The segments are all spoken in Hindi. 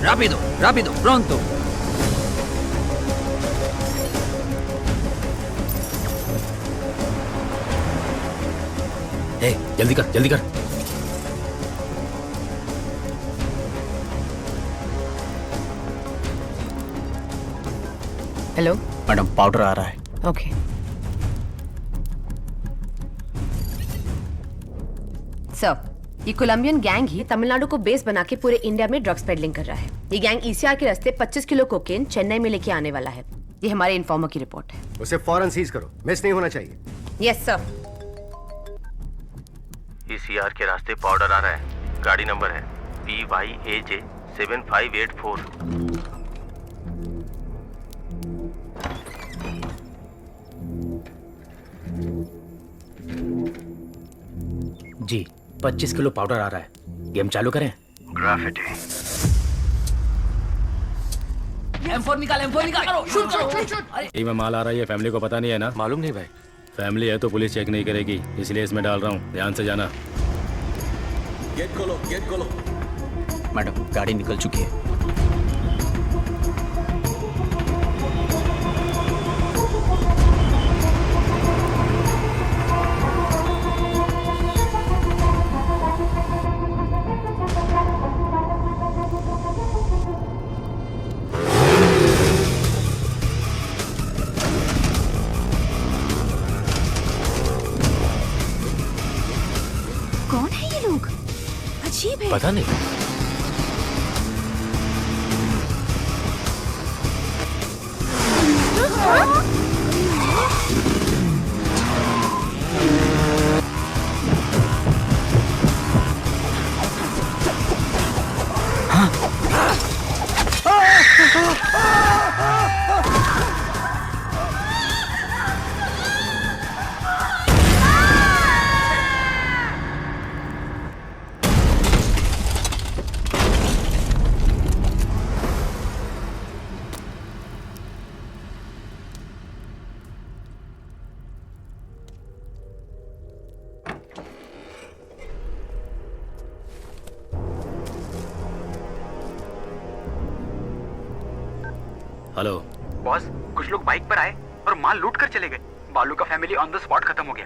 Rápido, rápido, pronto. जल्दी कर जल्दी कर। हेलो मैडम पाउडर आ रहा है। ओके सर, ये कोलंबियन गैंग ही तमिलनाडु को बेस बना के पूरे इंडिया में ड्रग्स पेडलिंग कर रहा है। ये गैंग ईसीआर के रास्ते 25 किलो कोकेन चेन्नई में लेके आने वाला है। ये हमारे इन्फॉर्मर की रिपोर्ट है। उसे फौरन सीज करो, मिस नहीं होना चाहिए। Yes sir. ईसीआर के रास्ते पाउडर आ रहा है। गाड़ी नंबर है PYAJ 7584। जी 25 किलो पाउडर आ रहा है। गेम चालू करें। ग्राफिटी। M4 निकाल, M4 निकाल, शूट करो। यही में माल आ रहा है, ये फैमिली को पता नहीं है ना? मालूम नहीं भाई। फैमिली है तो पुलिस चेक नहीं करेगी, इसलिए इसमें डाल रहा हूँ, ध्यान से जाना। गेट खोलो, गेट खोलो। मैडम गाड़ी निकल चुकी है। कौन है ये लोग? अजीब है। पता नहीं। हेलो बॉस, कुछ लोग बाइक पर आए और माल लूट कर चले गए। बालू का फैमिली ऑन द स्पॉट खत्म हो गया।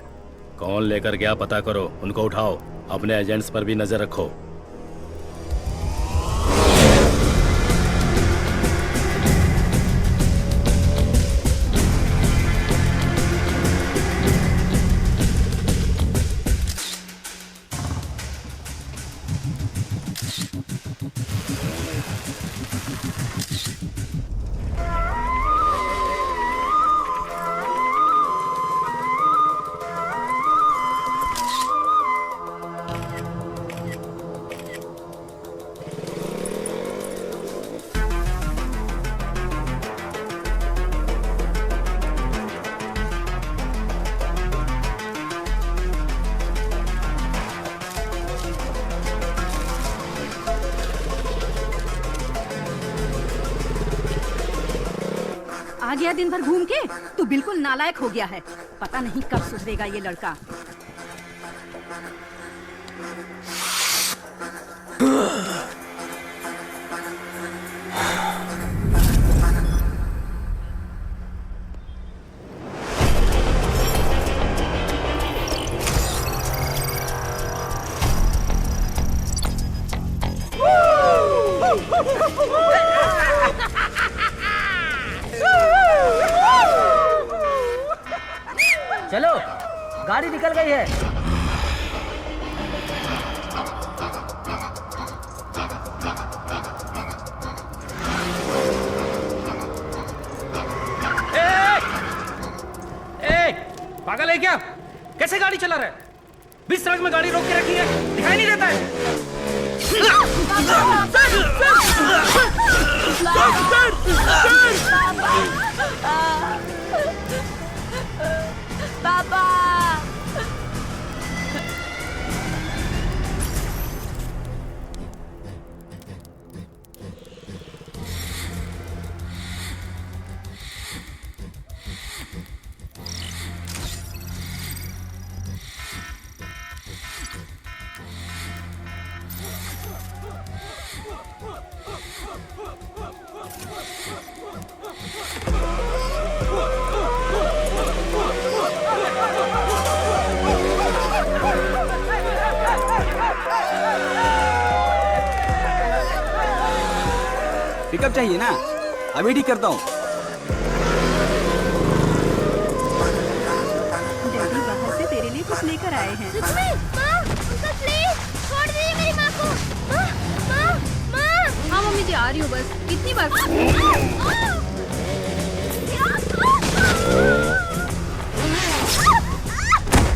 कौन लेकर गया पता करो, उनको उठाओ, अपने एजेंट्स पर भी नजर रखो। आ गया दिन भर घूम के, तू बिल्कुल नालायक हो गया है। पता नहीं कब सुधरेगा ये लड़का। चलो, गाड़ी निकल गई है। पागल है क्या? कैसे गाड़ी चला रहा है? बीच सड़क में गाड़ी रोक के रखी है, दिखाई नहीं देता है? पापा पिकअप चाहिए ना, अभी ठीक करता हूँ। डैडी बाहर से तेरे लिए कुछ लेकर आए हैं। सच में? माँ, अंकल प्लीज छोड़ दीजिए मेरी माँ को। माँ, माँ, माँ। हाँ मम्मी जी आ रही हूँ बस। कितनी बार?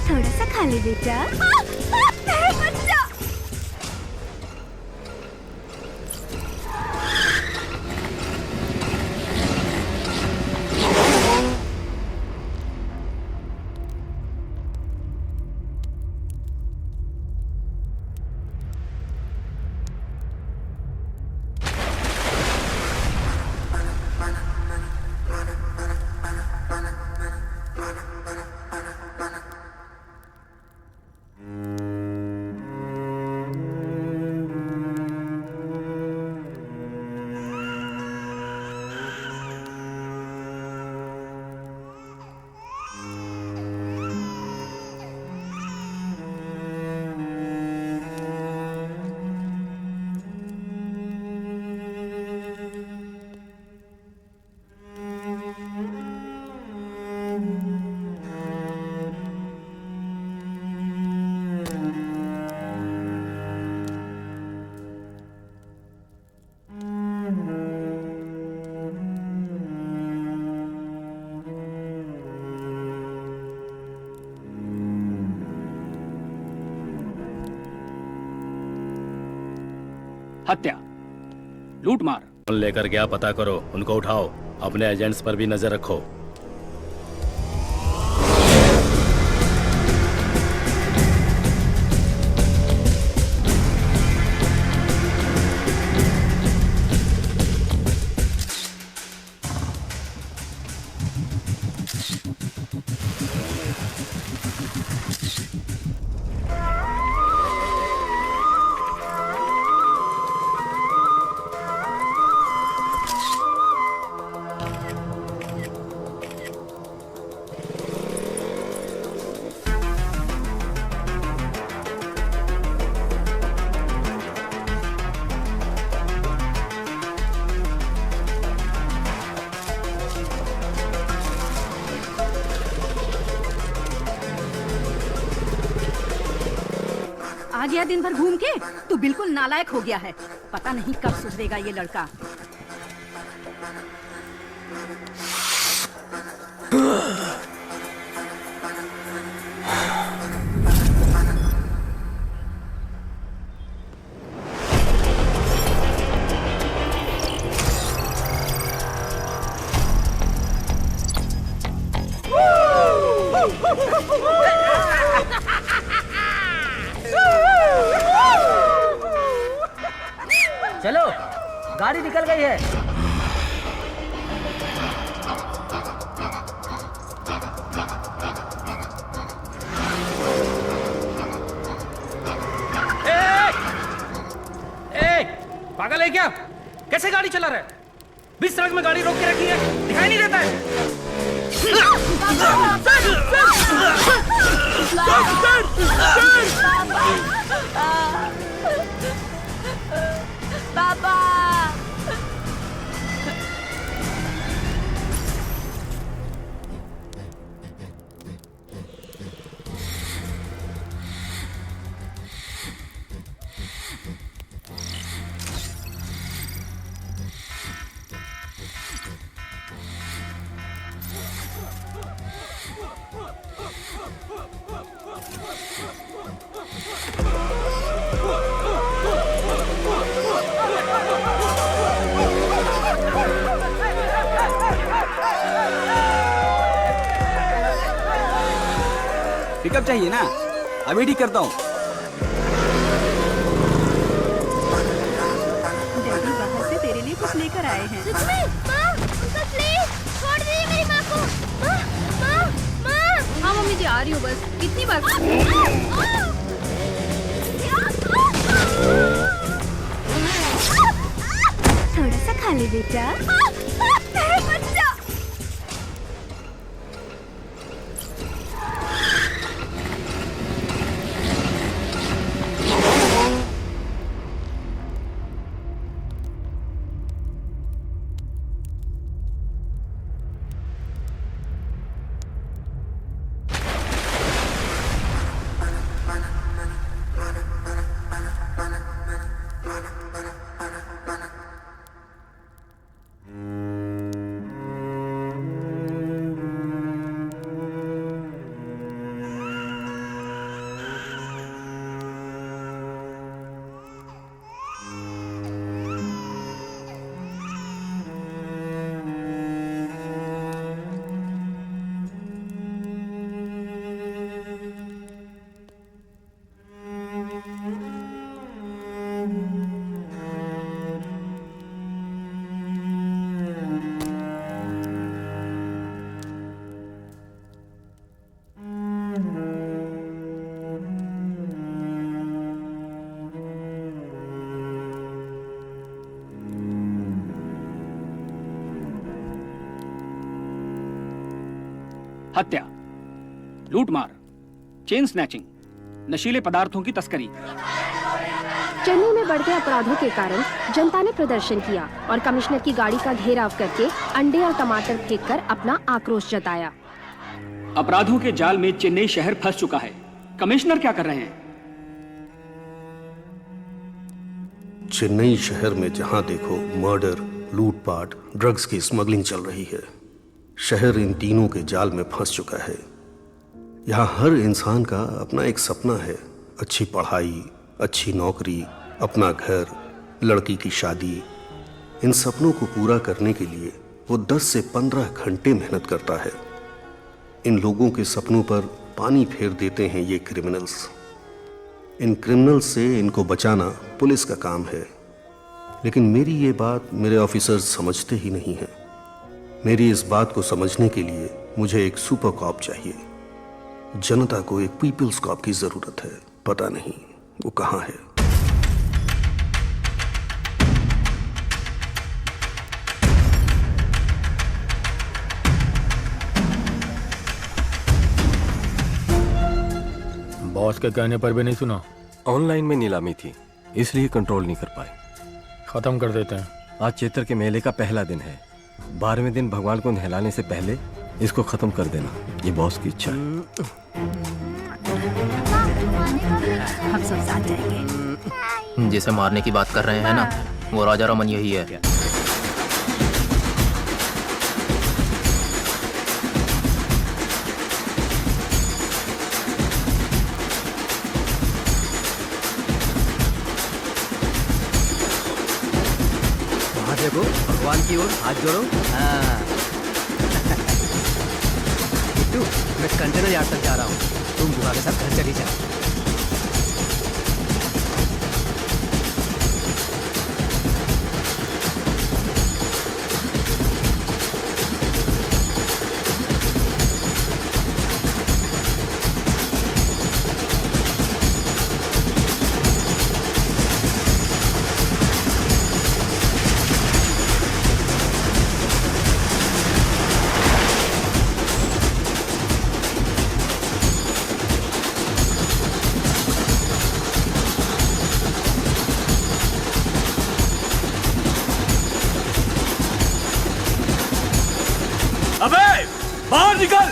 थोड़ा सा खा ले बेटा। बच्चा। हत्या, लूटमार। फोन लेकर गया, पता करो, उनको उठाओ। अपने एजेंट्स पर भी नजर रखो। आ गया दिन भर घूम के, तू बिल्कुल नालायक हो गया है। पता नहीं कब सुधरेगा ये लड़का। चलो, गाड़ी निकल गई है। पागल है क्या? कैसे गाड़ी चला रहा है? बीच सड़क में गाड़ी रोक के रखी है, दिखाई नहीं देता है? पापा। पिकअप चाहिए ना, अभी ठीक करता हूँ। डैडी बाहर से तेरे लिए कुछ लेकर आए हैं। सच में? माँ, अंकल प्लीज छोड़ दीजिए मेरी माँ को। माँ, माँ, माँ। हाँ मम्मी जी आ रही हूँ बस। कितनी बार? थोड़ा सा खा ले बेटा। बच्चा। हत्या, लूटमार, चेन स्नैचिंग, नशीले पदार्थों की तस्करी। चेन्नई में बढ़ते अपराधों के कारण जनता ने प्रदर्शन किया और कमिश्नर की गाड़ी का घेराव करके अंडे और टमाटर फेंककर अपना आक्रोश जताया। अपराधों के जाल में चेन्नई शहर फंस चुका है। कमिश्नर क्या कर रहे हैं? चेन्नई शहर में जहां देखो मर्डर, लूटपाट, ड्रग्स की स्मगलिंग चल रही है। शहर इन तीनों के जाल में फंस चुका है। यहाँ हर इंसान का अपना एक सपना है, अच्छी पढ़ाई, अच्छी नौकरी, अपना घर, लड़की की शादी। इन सपनों को पूरा करने के लिए वो 10 से 15 घंटे मेहनत करता है। इन लोगों के सपनों पर पानी फेर देते हैं ये क्रिमिनल्स। इन क्रिमिनल्स से इनको बचाना पुलिस का काम है, लेकिन मेरी ये बात मेरे ऑफिसर्स समझते ही नहीं हैं। मेरी इस बात को समझने के लिए मुझे एक सुपर कॉप चाहिए। जनता को एक पीपल्स कॉप की जरूरत है। पता नहीं वो कहाँ है। बॉस के कहने पर भी नहीं सुना। ऑनलाइन में नीलामी थी, इसलिए कंट्रोल नहीं कर पाए। खत्म कर देते हैं। आज चैत्र के मेले का पहला दिन है। 12वें दिन भगवान को नहलाने से पहले इसको खत्म कर देना, ये बॉस की इच्छा है। हम सब साथ जाएंगे। जिसे मारने की बात कर रहे हैं ना, वो राजा रमन यही है। देखो, भगवान की ओर हाथ जोड़ो। हाँ। किट्टू, मैं कंटेनर यार्ड तक जा रहा हूँ, तुम बुआ के साथ घर चली जा। अबे बाहर निकल।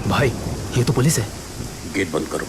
भाई, ये तो पुलिस है। गेट बंद करो।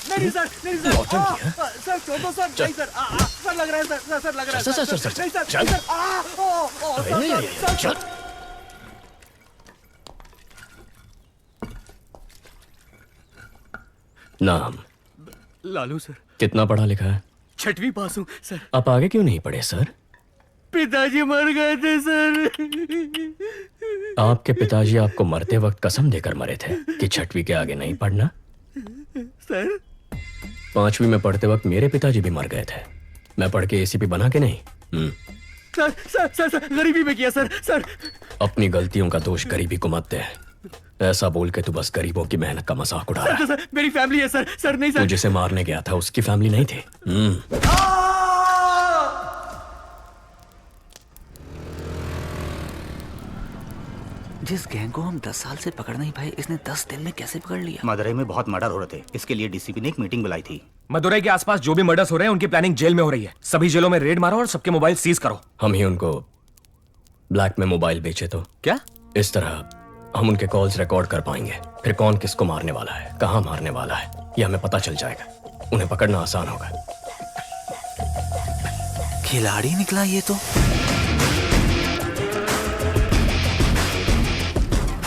नहीं सर, नहीं सर, सर छोड़ दो सर, नहीं सर, सर लग रहा है सर, सर लग रहा है सर, सर, नहीं सर, चल। सर, नाम लालू सर, कितना पढ़ा लिखा है? 6वीं पास हूँ सर। आप आगे क्यों नहीं पढ़े सर? पिताजी मर गए थे सर। आपके पिताजी आपको मरते वक्त कसम देकर मरे थे कि 6वीं के आगे नहीं पढ़ना। सर 5वीं में पढ़ते वक्त मेरे पिताजी भी मर गए थे। मैं पढ़ के एसीपी बना के नहीं। सर सर सर सर गरीबी में किया सर। सर अपनी गलतियों का दोष गरीबी को मत दे। ऐसा बोल के तू बस गरीबों की मेहनत का मजाक उड़ा रहा है। सर मेरी फैमिली है सर। सर नहीं तू सर। जिसे मारने गया था उसकी फैमिली नहीं थी। जिस गैंग को हम 10 साल से पकड़ नहीं पाए, इसने 10 दिन में कैसे पकड़ लिया? मदुरई में बहुत मर्डर हो रहे थे, इसके लिए डीसीपी ने एक मीटिंग बुलाई थी। मदुरई के आसपास जो भी मर्डर्स हो रहे हैं उनकी प्लानिंग जेल में हो रही है। सभी जेलों में रेड मारो और सबके मोबाइल सीज करो। हम ही उनको ब्लैक में मोबाइल बेचे तो क्या? इस तरह हम उनके कॉल्स रिकॉर्ड कर पाएंगे। फिर कौन किसको मारने वाला है, कहाँ मारने वाला है, ये हमें पता चल जाएगा। उन्हें पकड़ना आसान होगा। खिलाड़ी निकला ये तो।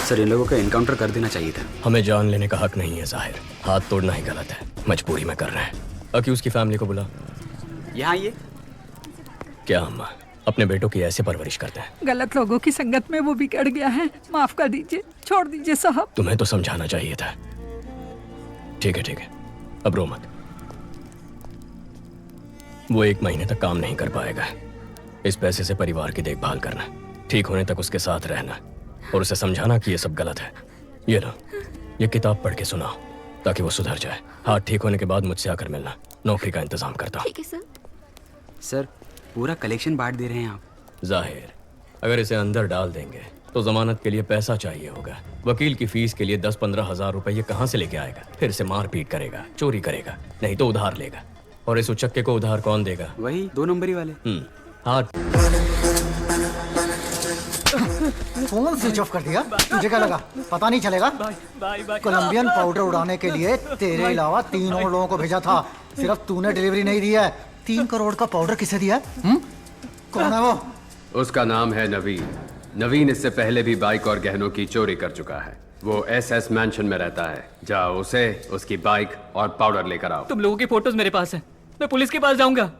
सर इन लोगों का एनकाउंटर कर देना चाहिए था। हमें जान लेने का हक नहीं है जाहिर। हाथ तोड़ना ही गलत है। मजबूरी में कर रहे हैं। अक्यूज की फैमिली को बुला। यहाँ ये क्या हम अपने बेटों की ऐसे परवरिश करते हैं? गलत लोगों की संगत में वो बिगड़ गया है। माफ कर दीजिए, छोड़ दीजिए साहब। तुम्हें तो समझाना चाहिए था। ठीक है ठीक है, अब रो मत। वो 1 महीने तक काम नहीं कर पाएगा। इस पैसे से परिवार की देखभाल करना, ठीक होने तक उसके साथ रहना और उसे समझाना कि ये सब गलत है। ये लो, ये किताब पढ़ के सुनाओ ताकि वो सुधर जाए। हाथ ठीक होने के बाद मुझसे आकर मिलना। नौकरी का इंतजाम करता हूँ। ठीक है सर। सर पूरा कलेक्शन बांट दे रहे हैं आप। जाहिर, अगर इसे अंदर डाल देंगे तो जमानत के लिए पैसा चाहिए होगा। वकील की फीस के लिए 10-15 हजार रुपए ये कहाँ से लेके आएगा? फिर से मारपीट करेगा, चोरी करेगा, नहीं तो उधार लेगा। और इस उचक्के को उधार कौन देगा? वही 2 नंबरी वाले। हाथ फोन स्विच ऑफ कर दिया। तुझे क्या लगा पता नहीं चलेगा? कोलंबियन पाउडर उड़ाने के लिए तेरे अलावा 3 और लोगों को भेजा था। सिर्फ तूने डिलीवरी नहीं दी है। 3 करोड़ का पाउडर किसे दिया? कौन है वो? उसका नाम है नवीन। नवीन इससे पहले भी बाइक और गहनों की चोरी कर चुका है। वो SS मैंशन में रहता है। जाओ उसे, उसकी बाइक और पाउडर लेकर आओ। तुम लोगों की फोटोज मेरे पास है। मैं पुलिस के पास जाऊंगा।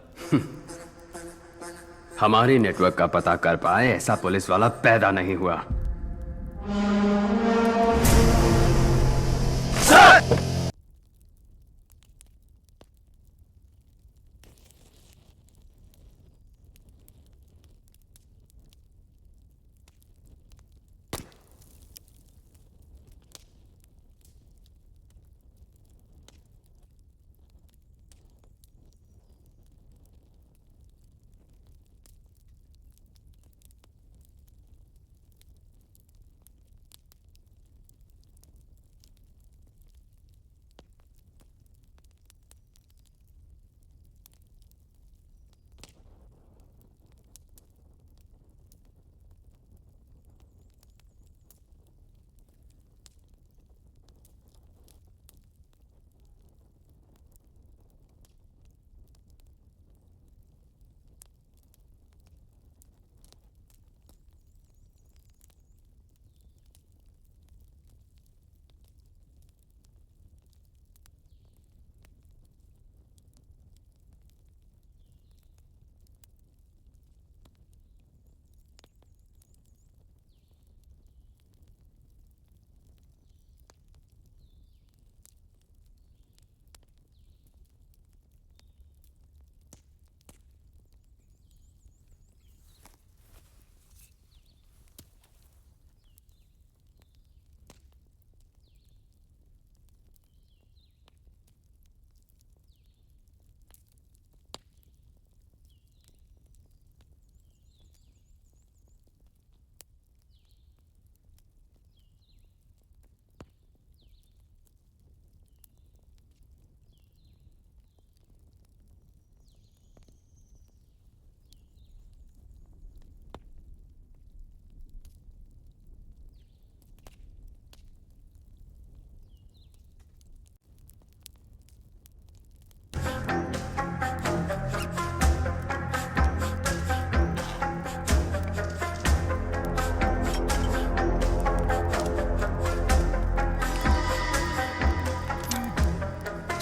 हमारी नेटवर्क का पता कर पाए ऐसा पुलिस वाला पैदा नहीं हुआ।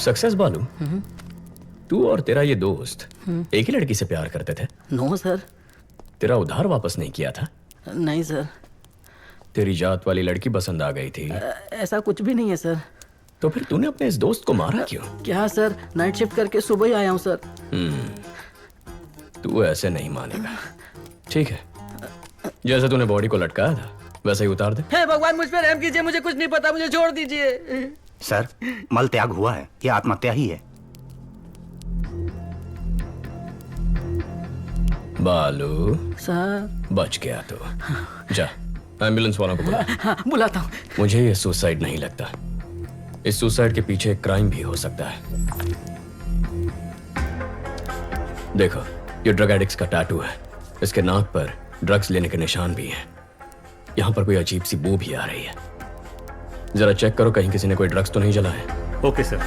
सक्सेस बालू, तू और तेरा ये दोस्त एक ही लड़की से प्यार करते थे? No sir. तेरा उधार वापस नहीं किया था? नहीं सर। तेरी जात वाली लड़की पसंद आ गई थी? ऐसा कुछ भी नहीं है सर। तो फिर तूने अपने इस दोस्त को मारा क्यों? क्या सर, नाइट शिफ्ट करके सुबह ही आया हूँ सर। तू ऐसे नहीं मानेगा। ठीक है, जैसे तूने बॉडी को लटकाया था वैसे ही उतार दे। हे भगवान, मुझ पर रहम कीजिए, मुझे कुछ नहीं पता, मुझे छोड़ दीजिए। सर, मल त्याग हुआ है, ये आत्महत्या ही है। बालू सर। बच गया तो जा एम्बुलेंस वालों को बुला। हाँ, बुलाता हूँ। मुझे ये सुसाइड नहीं लगता। इस सुसाइड के पीछे एक क्राइम भी हो सकता है। देखो, ये ड्रग एडिक्ट्स का टैटू है। इसके नाक पर ड्रग्स लेने के निशान भी हैं। यहाँ पर कोई अजीब सी बू भी आ रही है। जरा चेक करो कहीं किसी ने कोई ड्रग्स तो नहीं जलाए। Okay sir.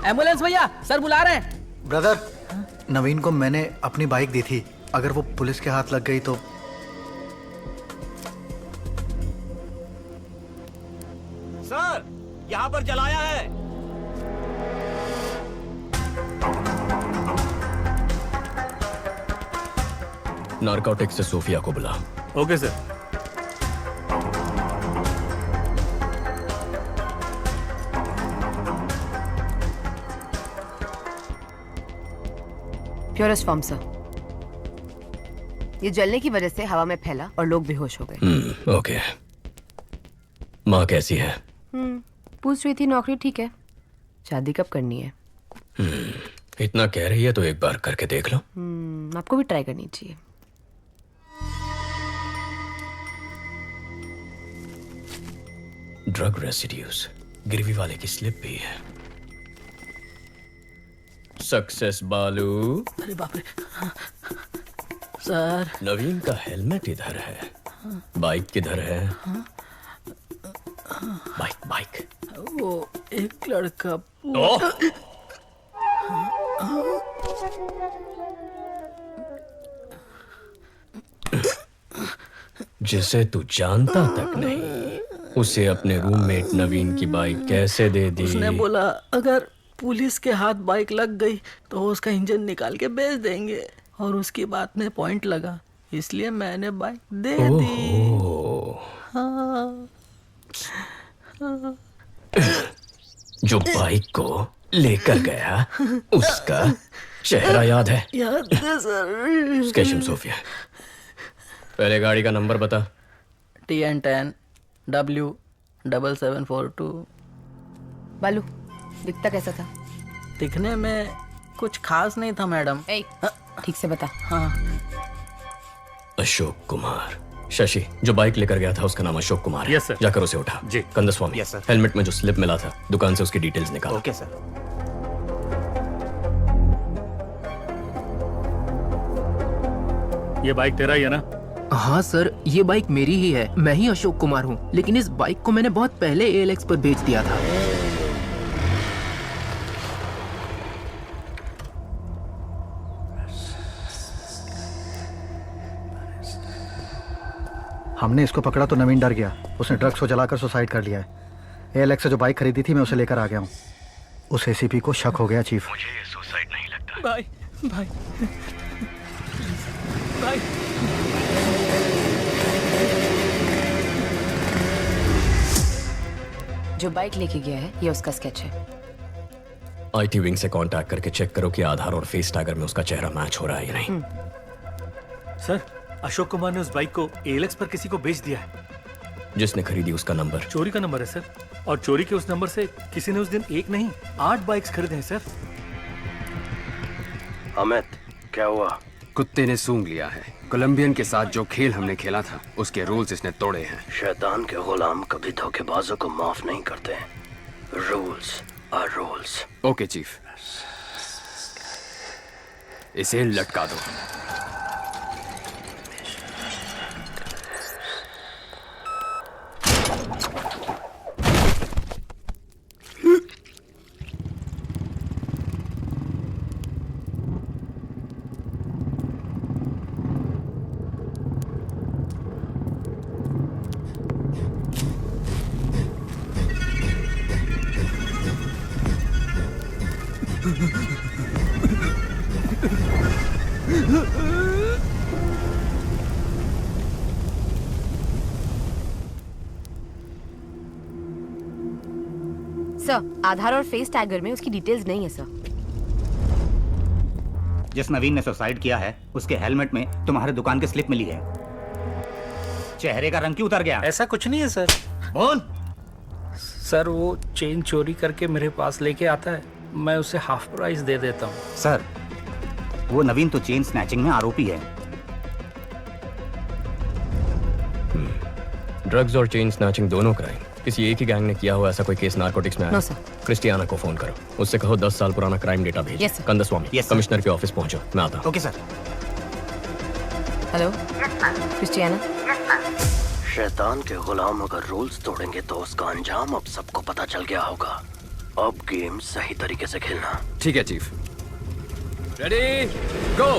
एम्बुलेंस भैया, सर बुला रहे हैं। ब्रदर, नवीन को मैंने अपनी बाइक दी थी, अगर वो पुलिस के हाथ लग गई तो। सर, यहाँ पर जलाया है। नारकोटिक्स से सोफिया को बुला। Okay sir. Purest form sir. ये जलने की वजह से हवा में फैला और लोग बेहोश हो गए। ओके। माँ कैसी है? पूछ रही थी, नौकरी ठीक है। शादी कब करनी है? इतना कह रही है तो एक बार करके देख लो। आपको भी ट्राई करनी चाहिए। ड्रग रेसिड्यूज, गिरवी वाले की स्लिप भी है। सक्सेस बालू। अरे बाप रे। सर, नवीन का हेलमेट इधर है। बाइक किधर है? Bike bike. वो एक लड़का। जिसे तू जानता तक नहीं, उसे अपने रूममेट नवीन की बाइक कैसे दे दी? उसने बोला अगर पुलिस के हाथ बाइक लग गई तो वो उसका इंजन निकाल के बेच देंगे, और उसकी बात में पॉइंट लगा, इसलिए मैंने बाइक दे दी। हाँ। जो बाइक को लेकर गया उसका चेहरा याद है? याद है सर। स्केशम सोफिया, पहले गाड़ी का नंबर बता। TN10 W7742। बालू, दिखता कैसा था? दिखने में कुछ खास नहीं था मैडम। ठीक से बता। हाँ। अशोक कुमार। शशि, जो बाइक लेकर गया था उसका नाम अशोक कुमार है। Yes sir. जाकर उसे उठा। जी। Kandaswamy, yes sir. हेलमेट में जो स्लिप मिला था दुकान से उसकी डिटेल्स निकाल। Okay sir. ये बाइक तेरा ही है ना? हाँ सर, ये बाइक मेरी ही है। मैं ही अशोक कुमार हूँ, लेकिन इस बाइक को मैंने बहुत पहले ALX पर बेच दिया था। हमने इसको पकड़ा तो नवीन डर गया। उसने ड्रग्स को जलाकर सुसाइड कर लिया है। ALX से जो बाइक खरीदी थी मैं उसे लेकर आ गया हूँ। उस ACP को शक हो गया चीफ। मुझे ये सुसाइड नहीं लगता। भाई भाई भाई। जो बाइक लेके गया है ये उसका स्केच है। IT विंग से कांटेक्ट करके चेक करो कि आधार और फेस टैगर में उसका चेहरा मैच हो रहा है या नहीं। सर, अशोक कुमार ने उस बाइक को ALX पर किसी को बेच दिया है। जिसने खरीदी उसका नंबर चोरी का नंबर है सर, और चोरी के उस नंबर से किसी ने उस दिन एक नहीं 8 बाइक्स खरीदे हैं सर। अमित, क्या हुआ? कुत्ते ने सूंघ लिया है। कोलंबियन के साथ जो खेल हमने खेला था उसके रूल्स इसने तोड़े हैं। शैतान के गुलाम कभी धोखेबाजों को माफ नहीं करते। Rules are rules. Okay chief, इसे लटका दो। सर, आधार और फेस टैगर में उसकी डिटेल्स नहीं है सर। जिस नवीन ने सुसाइड किया है उसके हेलमेट में तुम्हारे दुकान की स्लिप मिली है। चेहरे का रंग क्यों उतर गया? ऐसा कुछ नहीं है सर। बोल। सर वो चेन चोरी करके मेरे पास लेके आता है, मैं उसे हाफ प्राइस दे देता हूँ। सर वो नवीन तो चेन स्नैचिंग में आरोपी है। ड्रग्स और चेन स्नैचिंग दोनों क्राइम किसी एक ही गैंग ने किया हुआ ऐसा कोई केस नारकोटिक्स में आया? No sir. क्रिस्टियाना को फोन करो, उससे कहो 10 साल पुराना क्राइम डेटा भेज। Yes, sir. Kandaswamy, Yes, sir. Commissioner के ऑफिस पहुंचो, मैं आता हूँ। Okay sir. Hello Christiana. शैतान के गुलाम अगर रूल्स तोड़ेंगे तो उसका अंजाम अब सबको पता चल गया होगा। अब गेम सही तरीके से खेलना। ठीक है चीफ। रेडी गो।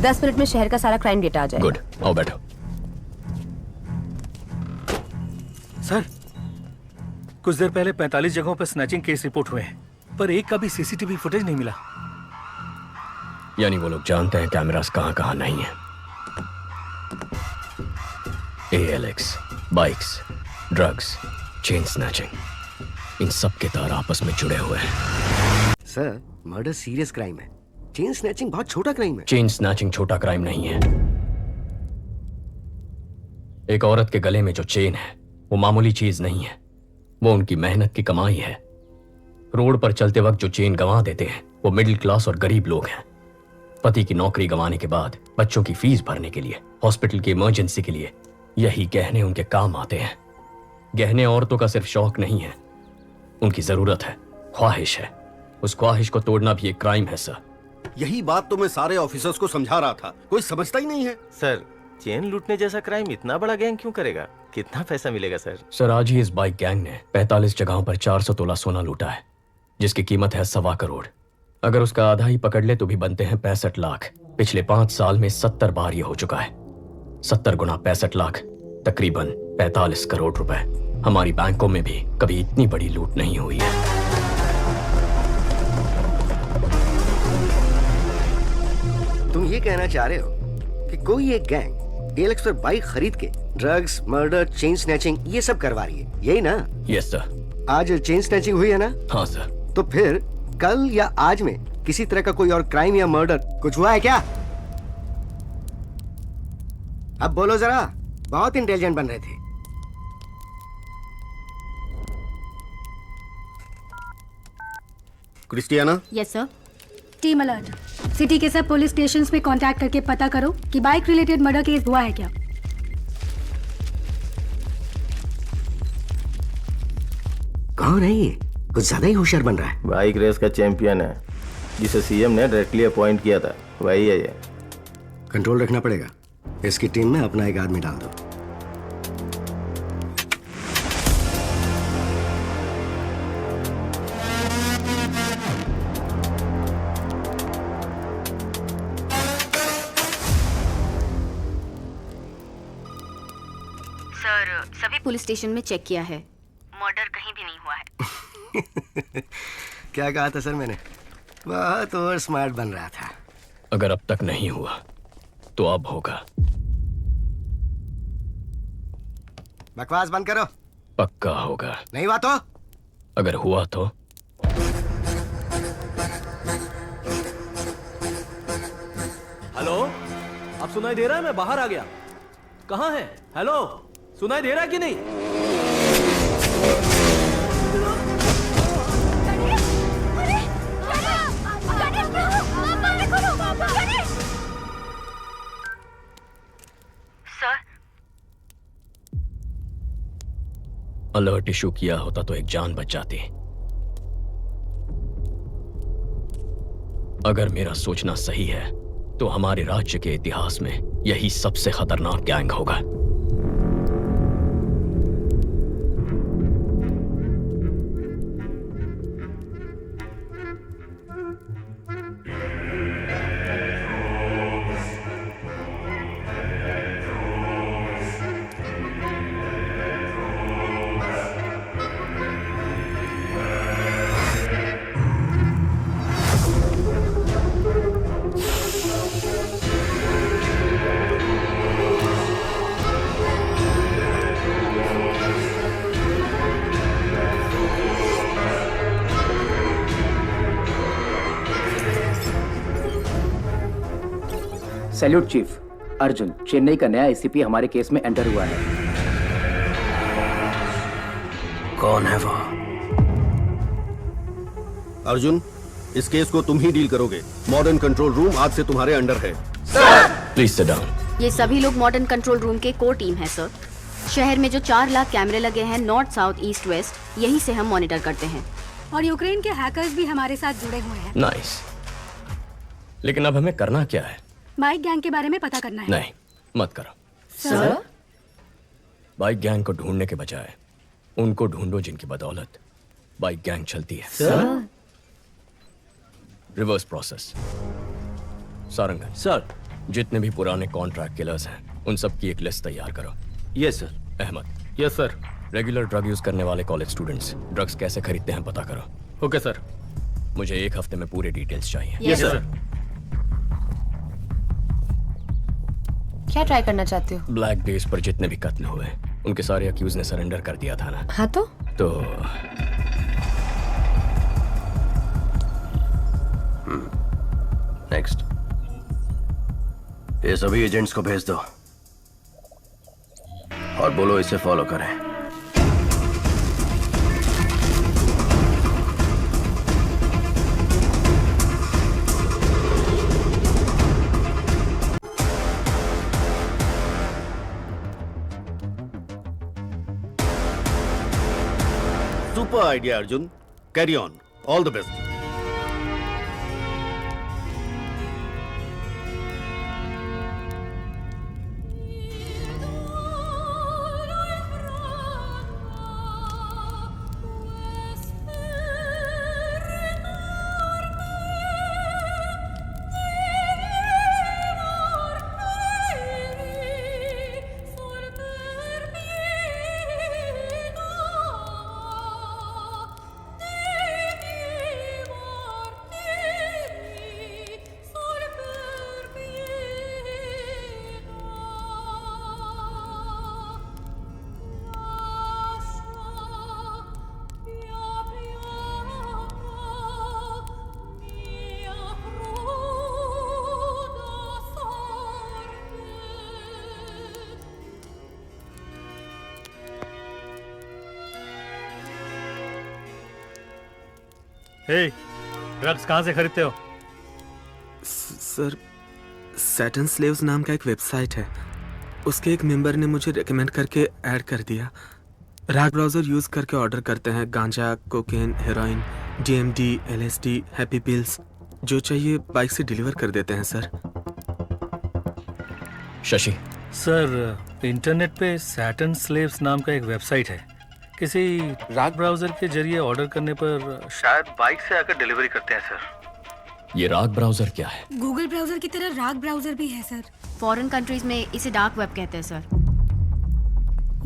दस मिनट में शहर का सारा क्राइम डेटा आ जाएगा। गुड, आओ बैठो। सर कुछ देर पहले 45 जगहों पर स्नैचिंग केस रिपोर्ट हुए हैं, पर एक का भी सीसीटीवी फुटेज नहीं मिला। यानी वो लोग जानते हैं कैमरास कहाँ कहाँ नहीं है। ALX, bikes, drugs, chain snatching, इन सब के तार आपस में जुड़े हुए हैं। सर मर्डर सीरियस क्राइम है, चेन स्नैचिंग बहुत छोटा क्राइम है। चेन स्नैचिंग छोटा क्राइम नहीं है। एक औरत के गले में जो चेन है वो मामूली चीज नहीं है, वो उनकी मेहनत की कमाई है। रोड पर चलते वक्त जो चेन गंवा देते हैं वो मिडिल क्लास और गरीब लोग हैं। पति की नौकरी गंवाने के बाद बच्चों की फीस भरने के लिए, हॉस्पिटल की इमरजेंसी के लिए यही गहने उनके काम आते हैं। गहने औरतों का सिर्फ शौक नहीं है, उनकी जरूरत है, ख्वाहिश है। उस ख्वाहिश को तोड़ना भी एक क्राइम है सर। यही बात तो मैं सारे ऑफिसर्स को समझा रहा था, कोई समझता ही नहीं है। सर चेन लूटने जैसा क्राइम इतना बड़ा गैंग क्यों करेगा? कितना पैसा मिलेगा सर? सर आज ही इस बाइक गैंग ने 45 जगहों पर 400 तोला सोना लूटा है, जिसकी कीमत है 1.25 करोड़। अगर उसका आधा ही पकड़ ले तो भी बनते हैं 65 लाख। पिछले 5 साल में 70 बार ये हो चुका है। 70 गुना 65 लाख, तकरीबन 45 करोड़ रुपए। हमारी बैंकों में भी कभी इतनी बड़ी लूट नहीं हुई है। तुम ये कहना चाह रहे हो कि कोई एक गैंग ALX पर बाइक खरीद के ड्रग्स, मर्डर, चेन स्नैचिंग ये सब करवा रही है, यही ना? Yes sir. आज चेन स्नैचिंग हुई है ना? हाँ सर। तो फिर कल या आज में किसी तरह का कोई और क्राइम या मर्डर कुछ हुआ है क्या? अब बोलो जरा, बहुत इंटेलिजेंट बन रहे थे। Christiana. Yes sir. Team alert, city के सब पुलिस स्टेशंस में कांटेक्ट करके पता करो कि बाइक रिलेटेड मर्डर केस हुआ है क्या। कौन है ये? कुछ ज्यादा ही होशियार बन रहा है। बाइक रेस का चैंपियन है, जिसे सीएम ने डायरेक्टली अपॉइंट किया था, वही है ये। कंट्रोल रखना पड़ेगा। इसकी टीम में अपना एक आदमी डाल दो। सर सभी पुलिस स्टेशन में चेक किया है, मर्डर कहीं भी नहीं हुआ है। क्या कहा था सर मैंने? बहुत और स्मार्ट बन रहा था। अगर अब तक नहीं हुआ तो अब होगा। बकवास बंद करो। पक्का होगा। नहीं हुआ तो? अगर हुआ तो? हेलो, अब सुनाई दे रहा है? मैं बाहर आ गया। कहाँ है? हेलो, सुनाई दे रहा है कि नहीं? अलर्ट इशू किया होता तो एक जान बच जाती। अगर मेरा सोचना सही है तो हमारे राज्य के इतिहास में यही सबसे खतरनाक गैंग होगा। Salute chief. अर्जुन, चेन्नई का नया एसीपी हमारे केस में एंटर हुआ है। कौन है वो? अर्जुन, इस केस को तुम ही डील करोगे। मॉडर्न कंट्रोल रूम आज से तुम्हारे अंडर है। Please sit down. ये सभी लोग मॉडर्न कंट्रोल रूम के कोर टीम है सर। शहर में जो 4 लाख कैमरे लगे हैं नॉर्थ, साउथ, ईस्ट, वेस्ट, यही से हम मॉनिटर करते हैं। और यूक्रेन के हैकर्स भी हमारे साथ जुड़े हुए हैं। नाइस। लेकिन अब हमें करना क्या है? बाइक गैंग के बारे में पता करना है। नहीं, मत करो। सर? बाइक गैंग को ढूंढने के बजाय उनको ढूंढो जिनकी बदौलत बाइक गैंग चलती है। Sir? Reverse process. Sarangan sir, जितने भी पुराने कॉन्ट्रैक्ट किलर्स हैं उन सब की एक लिस्ट तैयार करो। Yes sir. Ahmed. Yes sir. Regular drug use करने वाले कॉलेज स्टूडेंट्स ड्रग्स कैसे खरीदते हैं पता करो। Okay sir. मुझे 1 हफ्ते में पूरे डिटेल्स चाहिए। Yes sir. क्या ट्राई करना चाहते हो? ब्लैक डेज पर जितने भी कत्ल हुए उनके सारे अक्यूज ने सरेंडर कर दिया था ना। हाँ तो नेक्स्ट। ये सभी एजेंट्स को भेज दो और बोलो इसे फॉलो करें। Super idea Arjun, carry on, all the best. Hey, drugs कहाँ से खरीदते हो? सर, सैटन स्लेव्स नाम का एक वेबसाइट है, उसके एक मेंबर ने मुझे रेकमेंड करके ऐड कर दिया। राग ब्राउजर यूज करके ऑर्डर करते हैं गांजा, cocaine, heroin, DMD, LSD, happy pills, जो चाहिए बाइक से डिलीवर कर देते हैं सर। शशि सर, इंटरनेट पे सैटन स्लेव्स नाम का एक वेबसाइट है, किसी राग ब्राउजर के जरिए ऑर्डर करने पर शायद बाइक से आकर डिलीवरी करते हैं सर। ये राग ब्राउजर क्या है? गूगल ब्राउजर की तरह राग ब्राउजर भी है सर। फॉरेन कंट्रीज में इसे डार्क वेब कहते हैं सर।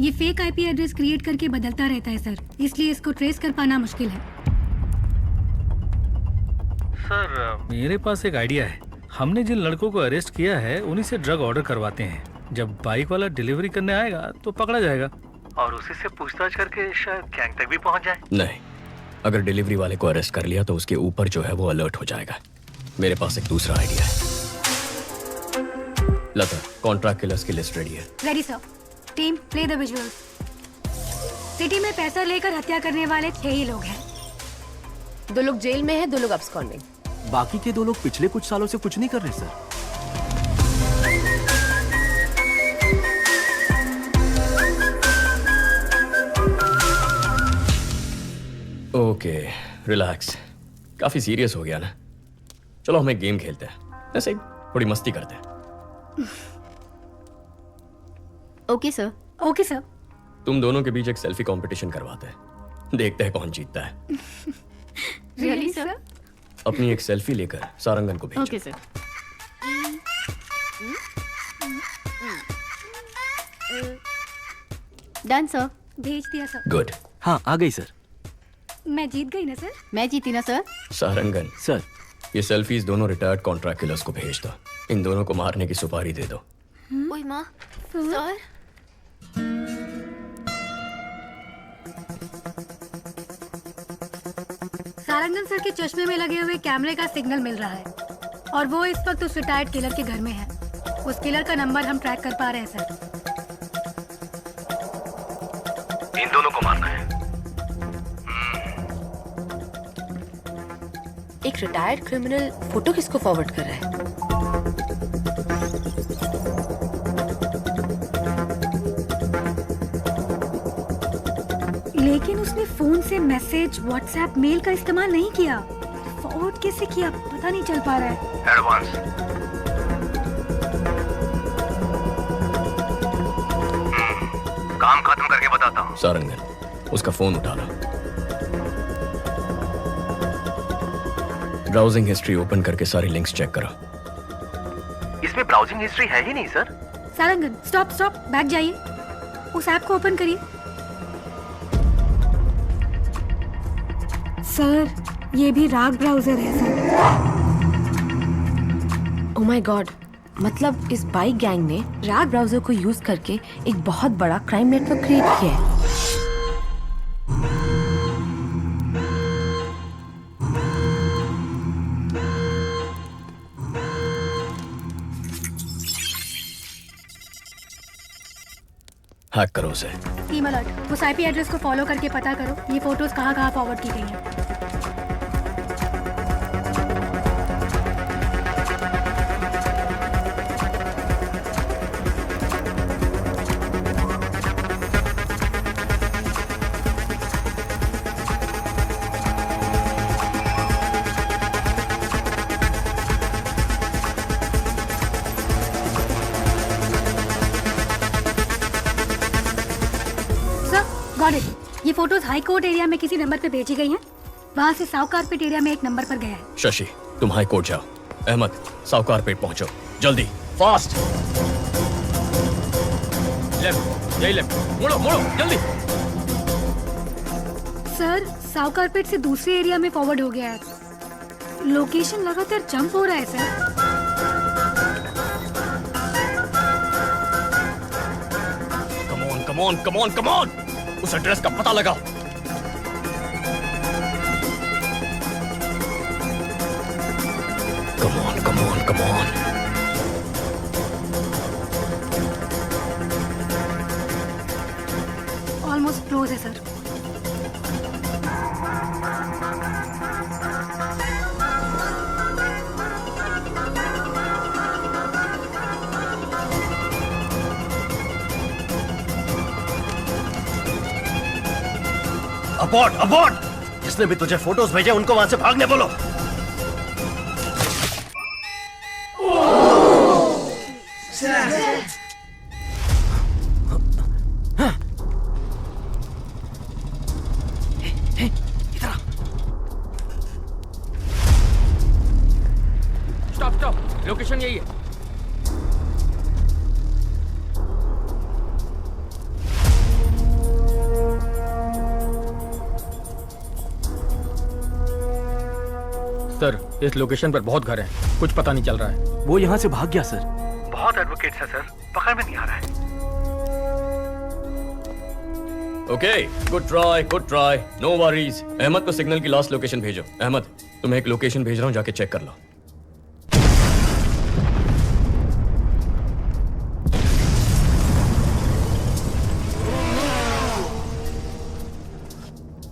ये फेक IP एड्रेस क्रिएट करके बदलता रहता है सर, इसलिए इसको ट्रेस कर पाना मुश्किल है। सर, मेरे पास एक आइडिया है। हमने जिन लड़कों को अरेस्ट किया है उन्हीं से ड्रग ऑर्डर करवाते हैं। जब बाइक वाला डिलीवरी करने आएगा तो पकड़ा जाएगा और उसी से पूछताछ करके शायद गैंग तक भी पहुंच जाए। नहीं, अगर डिलीवरी वाले को अरेस्ट कर लिया तो उसके ऊपर जो है वो अलर्ट हो जाएगा। मेरे पास एक दूसरा आइडिया है। लता, कॉन्ट्रैक्ट किलर्स की लिस्ट रेडी है। Ready sir. Team, play the visuals. City में पैसा लेकर हत्या करने वाले 6 ही लोग हैं। 2 लोग जेल में हैं, 2 लोग अब्सकॉन्डिंग। बाकी के 2 लोग पिछले कुछ सालों से कुछ नहीं कर रहे सर। Okay relax. काफी सीरियस हो गया ना। चलो हम एक गेम खेलते हैं, ऐसे ही थोड़ी मस्ती करते हैं। Okay sir. Okay sir. तुम दोनों के बीच एक सेल्फी कंपटीशन करवाते हैं, देखते हैं कौन जीतता है। Really sir? अपनी एक सेल्फी लेकर सारंगन को भेजो। Okay sir. Done sir. भेज दिया सर। गुड। हाँ आ गई सर। मैं जीत गई ना सर? मैं जीती ना सर? सारंगन सर, ये सेल्फीज दोनों रिटायर्ड कॉन्ट्रैक्ट किलर्स को भेज दो। इन दोनों को मारने की सुपारी दे दो। ओए माँ, सर। सारंगन सर के चश्मे में लगे हुए कैमरे का सिग्नल मिल रहा है और वो इस वक्त उस रिटायर्ड किलर के घर में है। उस किलर का नंबर हम ट्रैक कर पा रहे हैं सर। इन दोनों को मारना है। एक रिटायर्ड क्रिमिनल फोटो किसको फॉरवर्ड कर रहा है? लेकिन उसने फोन से मैसेज, व्हाट्सएप, मेल का इस्तेमाल नहीं किया। फॉरवर्ड कैसे किया पता नहीं चल पा रहा है। एडवांस। काम खत्म करके बताता हूँ। सारंगन उसका फोन उठा लो। ब्राउजिंग हिस्ट्री ओपन करके सारी लिंक्स चेक करो। इसमें ब्राउजिंग हिस्ट्री है ही नहीं sir. Sarangan stop stop, back जाइए। उस ऐप को ओपन करिए। सर ये भी राग ब्राउजर है सर। ओह माय गॉड, मतलब इस बाइक गैंग ने राग ब्राउजर को यूज करके एक बहुत बड़ा क्राइम नेटवर्क क्रिएट किया है। हैक करो उसे। टीम अलर्ट, उस आईपी एड्रेस को फॉलो करके पता करो ये फोटोज कहाँ फॉरवर्ड की गई हैं। Got it. ये फोटोज हाई कोर्ट एरिया में किसी नंबर पे भेजी गई हैं। वहाँ से साउकार पेट एरिया में एक नंबर पर गया है। शशि तुम हाई कोर्ट जाओ। अहमद साउकार पेट पहुंचो जल्दी, फास्ट। लेफ्ट, यही लेफ्ट, मुड़ो मुड़ो जल्दी। सर साउकार पेट से दूसरे एरिया में फॉरवर्ड हो गया है। लोकेशन लगातार जंप हो रहा है sir. Come on come on come on, उस एड्रेस का पता लगाओ। कम on come on come on. Almost close है सर। अबॉर्ड अबॉर्ड, जिसने भी तुझे फोटोज भेजे उनको वहां से भागने बोलो। स्टॉप स्टॉप, लोकेशन यही है। सर इस लोकेशन पर बहुत घर हैं, कुछ पता नहीं चल रहा है। वो यहाँ से भाग गया सर। बहुत एडवोकेट्स है सर, पकड़ में नहीं आ रहा है। Okay, good try, no worries. Ahmed को सिग्नल की लास्ट लोकेशन भेजो। अहमद तुम्हें एक लोकेशन भेज रहा हूँ, जाके चेक कर लो।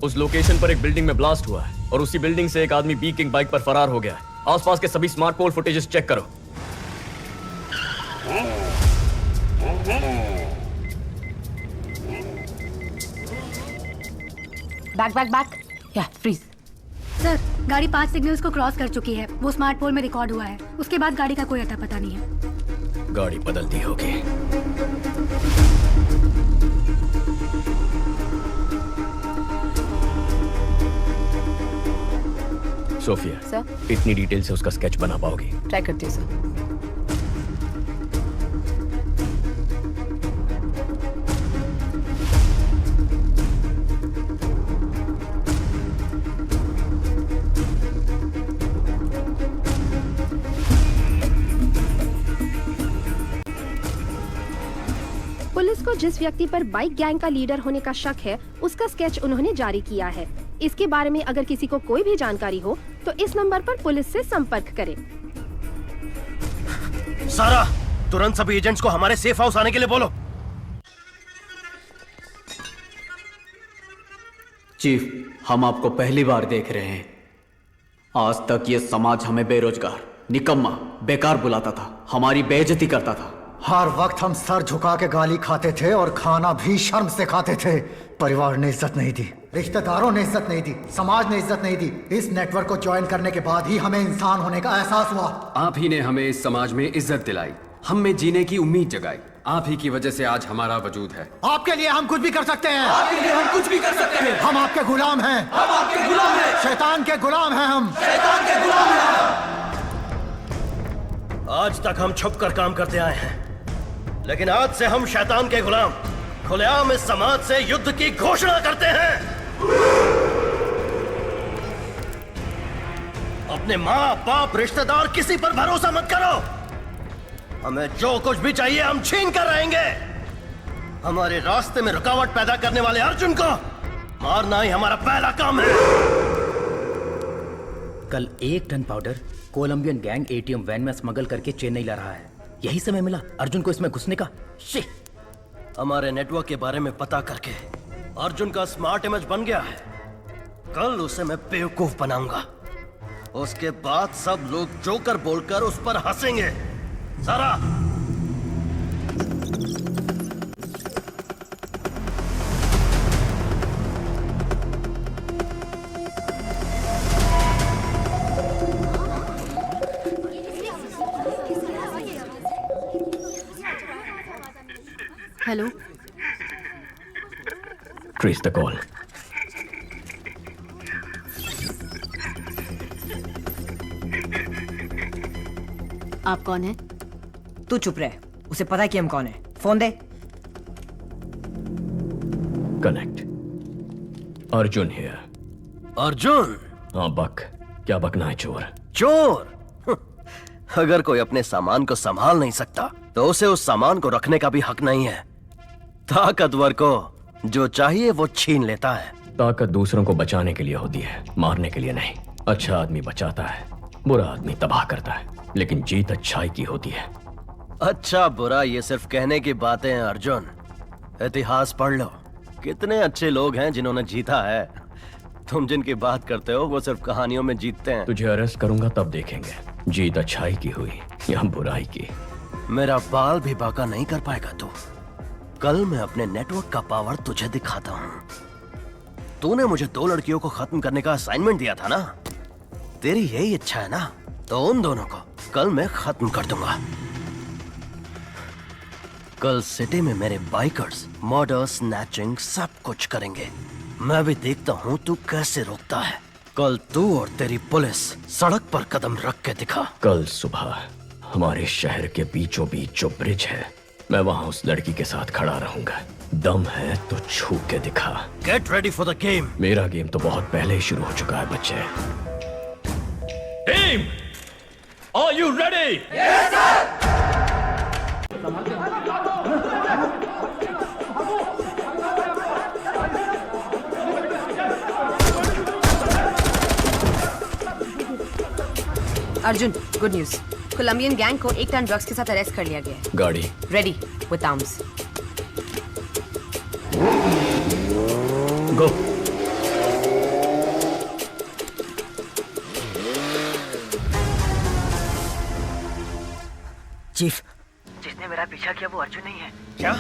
उस लोकेशन पर एक बिल्डिंग में ब्लास्ट हुआ है और उसी बिल्डिंग से एक आदमी बी किंग बाइक पर फरार हो गया है। आसपास के सभी स्मार्ट पोल फुटेजेस चेक करो। बैक बैक बैक, या फ्रीज। सर, गाड़ी 5 सिग्नल्स को क्रॉस कर चुकी है। वो स्मार्ट पोल में रिकॉर्ड हुआ है। उसके बाद गाड़ी का कोई अता पता नहीं है। गाड़ी बदल दी होगी। सोफिया सर, इतनी डिटेल से उसका स्केच बना पाओगी? ट्राई करती हूँ सर। पुलिस को जिस व्यक्ति पर बाइक गैंग का लीडर होने का शक है, उसका स्केच उन्होंने जारी किया है। इसके बारे में अगर किसी को कोई भी जानकारी हो तो इस नंबर पर पुलिस से संपर्क करें। सारा, तुरंत सभी एजेंट्स को हमारे सेफ हाउस आने के लिए बोलो। चीफ, हम आपको पहली बार देख रहे हैं। आज तक ये समाज हमें बेरोजगार, निकम्मा, बेकार बुलाता था, हमारी बेइज्जती करता था। हर वक्त हम सर झुका के गाली खाते थे और खाना भी शर्म से खाते थे। परिवार ने इज्जत नहीं दी, रिश्तेदारों ने इज्जत नहीं दी, समाज ने इज्जत नहीं दी। इस नेटवर्क को ज्वाइन करने के बाद ही हमें इंसान होने का एहसास हुआ। आप ही ने हमें इस समाज में इज्जत दिलाई, हम में जीने की उम्मीद जगाई। आप ही की वजह से आज हमारा वजूद है। आपके लिए हम कुछ भी कर सकते हैं। आपके लिए हम कुछ भी कर सकते हैं। हम आपके गुलाम हैं। हम आपके गुलाम हैं। शैतान के गुलाम हैं हम। शैतान के गुलाम हैं हम। आज तक हम छुप कर काम करते आए हैं, लेकिन आज से हम शैतान के गुलाम खुलेआम इस समाज से युद्ध की घोषणा करते हैं। अपने माँ बाप रिश्तेदार किसी पर भरोसा मत करो। हमें जो कुछ भी चाहिए हम छीन कर रहेंगे। हमारे रास्ते में रुकावट पैदा करने वाले अर्जुन को मारना ही हमारा पहला काम है। कल 1 ton powder Colombian gang ATM van में स्मगल करके चेन्नई ला रहा है। यही समय मिला अर्जुन को इसमें घुसने का। हमारे नेटवर्क के बारे में पता करके अर्जुन का स्मार्ट इमेज बन गया है। कल उसे मैं बेवकूफ बनाऊंगा। उसके बाद सब लोग जोकर बोलकर उस पर हंसेंगे। सारा, हेलो, ट्रेस द कॉल। आप कौन हैं? तू चुप रहे, उसे पता है कि हम कौन है। Phone they. Connect. Arjun here. Arjun? हाँ बक। क्या बकना है चोर? चोर? अगर कोई अपने सामान को संभाल नहीं सकता तो उसे उस सामान को रखने का भी हक नहीं है। ताकतवर को जो चाहिए वो छीन लेता है। ताकत दूसरों को बचाने के लिए होती है, मारने के लिए नहीं। अच्छा आदमी बचाता है, बुरा आदमी तबाह करता है, लेकिन जीत अच्छाई की होती है। अच्छा बुरा ये सिर्फ कहने की बातें हैं अर्जुन। इतिहास पढ़ लो, कितने अच्छे लोग हैं जिन्होंने जीता है। तुम जिनकी बात करते हो वो सिर्फ कहानियों में जीतते हैं। तुझे अरेस्ट करूंगा तब देखेंगे जीत अच्छाई की हुई या बुराई की। मेरा बाल भी बाका नहीं कर पाएगा तू। कल मैं अपने नेटवर्क का पावर तुझे दिखाता हूँ। तूने मुझे 2 लड़कियों को खत्म करने का असाइनमेंट दिया था ना। तेरी यही इच्छा है ना, तो उन दोनों को कल मैं खत्म कर दूंगा। कल सिटी में मेरे बाइकर्स मर्डर, स्नैचिंग सब कुछ करेंगे। मैं भी देखता हूँ तू कैसे रोकता है। कल तू और तेरी पुलिस सड़क पर कदम रख के दिखा। कल सुबह हमारे शहर के बीचों बीच जो ब्रिज है, मैं वहाँ उस लड़की के साथ खड़ा रहूंगा। दम है तो छू के दिखा। Get ready for the game. मेरा गेम तो बहुत पहले ही शुरू हो चुका है बच्चे। Team, are you ready? Yes sir. Arjun, good news. Colombian gang को 1 टन ड्रग्स के साथ अरेस्ट कर लिया गया है। गाड़ी ready with arms. Go. Chief, जिसने मेरा पीछा किया वो अर्जुन नहीं है। क्या?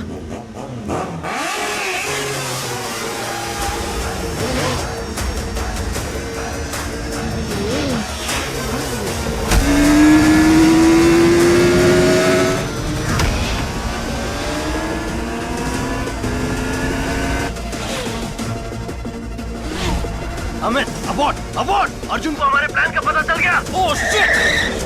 Damn it! Abort! Abort! Arjun को हमारे प्लान का पता चल गया! Oh shit!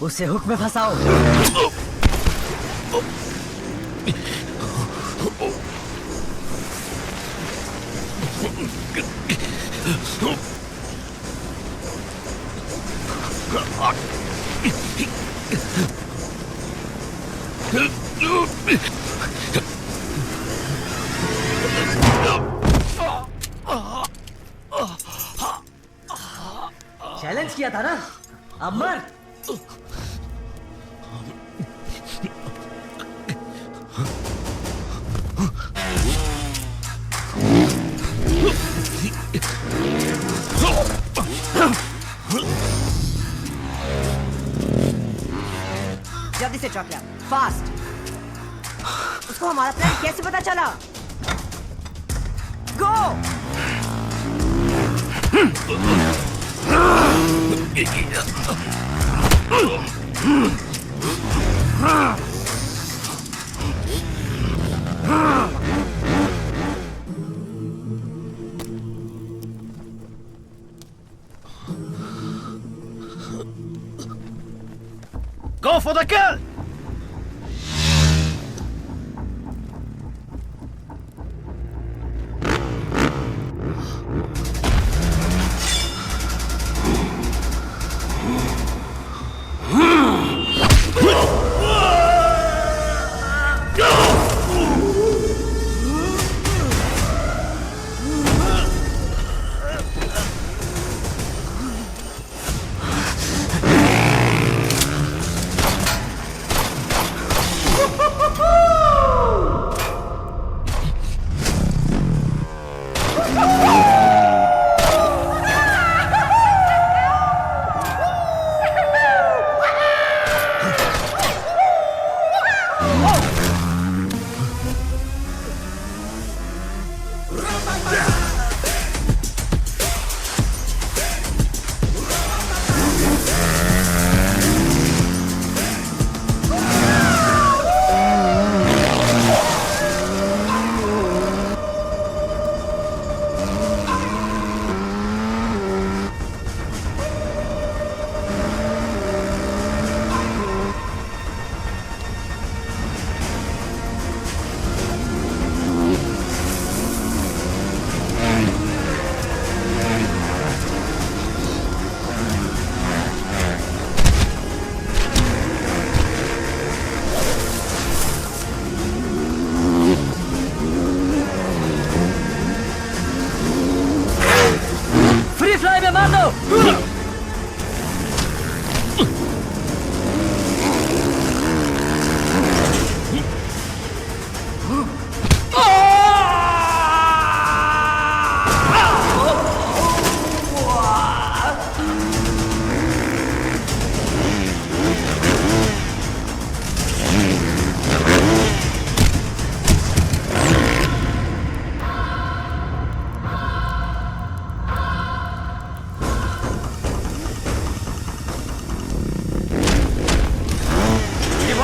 उसे हुक में फंसाओ। चैलेंज किया था ना, अब मर। जल्दी से चौकिया, फास्ट। उसको हमारा प्लान कैसे पता चला? गो! Go for the kill!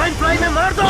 Fine fly में मार दो।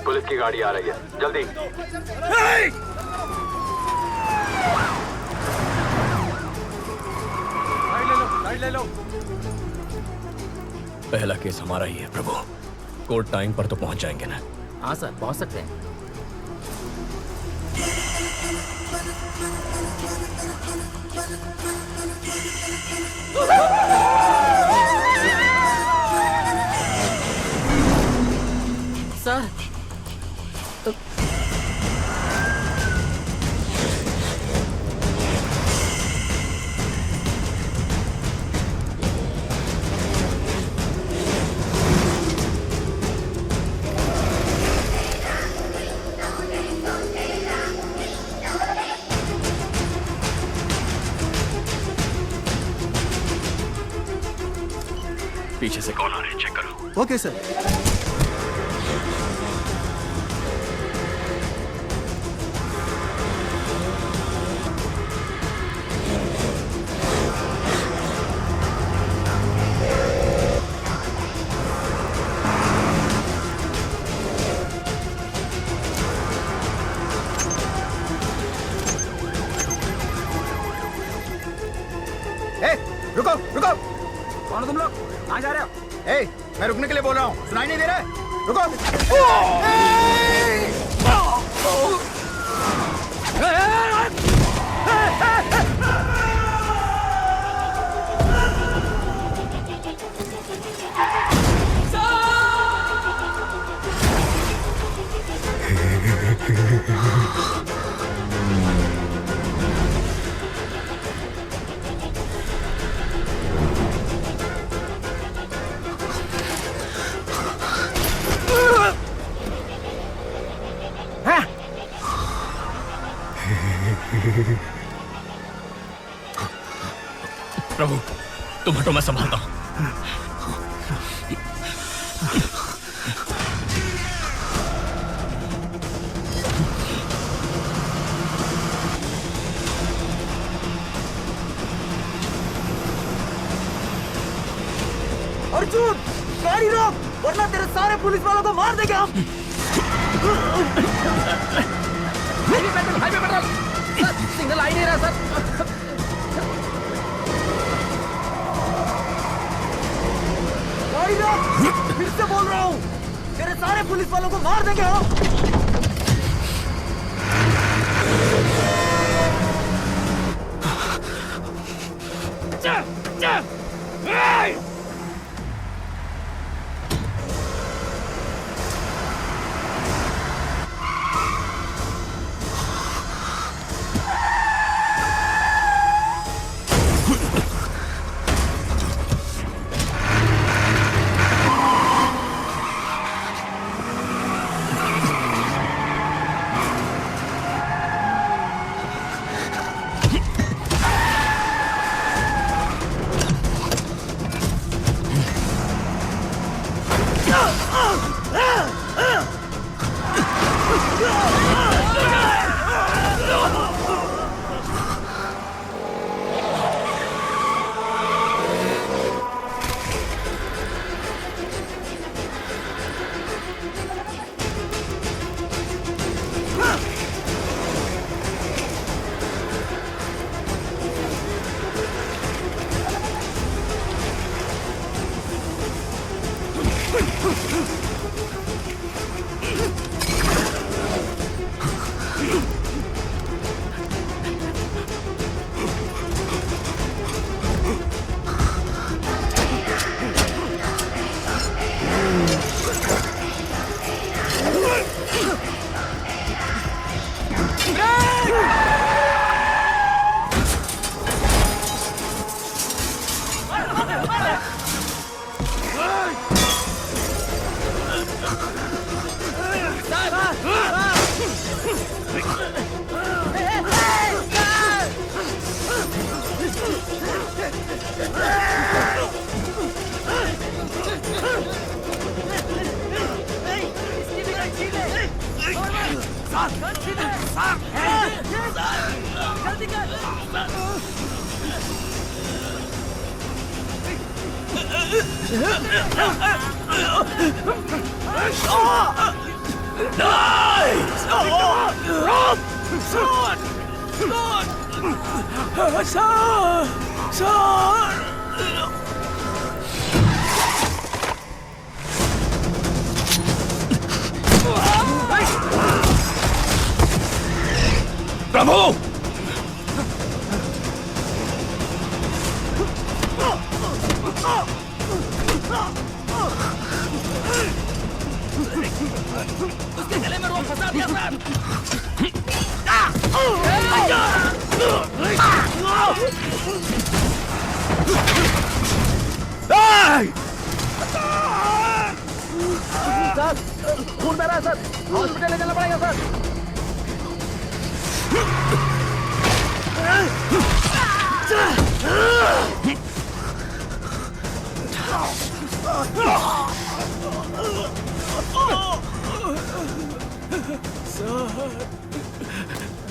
पुलिस की गाड़ी आ रही है, जल्दी। ले लो। पहला केस हमारा ही है प्रभु। कोर्ट टाइम पर तो पहुंच जाएंगे ना? हाँ सर, पहुंच सकते हैं। पीछे से कौन आ रहे हैं चेक करो। Okay sir. रुको रुको, कौन हो तुम लोग, कहाँ जा रहे हो? ए, मैं रुकने के लिए बोल रहा हूँ, सुनाई नहीं दे रहा है? रुको। प्रभु तुम हटो, मैं संभालता हूं। अर्जुन, गाड़ी रोक, वरना तेरे सारे पुलिस वालों को मार देंगे हम। हाईवे पेट्रोल, सर, सिग्नल आ ही नहीं रहा सर। गाड़ी रोक, फिर से बोल रहा हूँ, तेरे सारे पुलिस वालों को मार देंगे हम। प्रभु उसके गले में रोक फंसा दिया सर खून बह रहा है सर, हॉस्पिटल ले जाना पड़ेगा सर।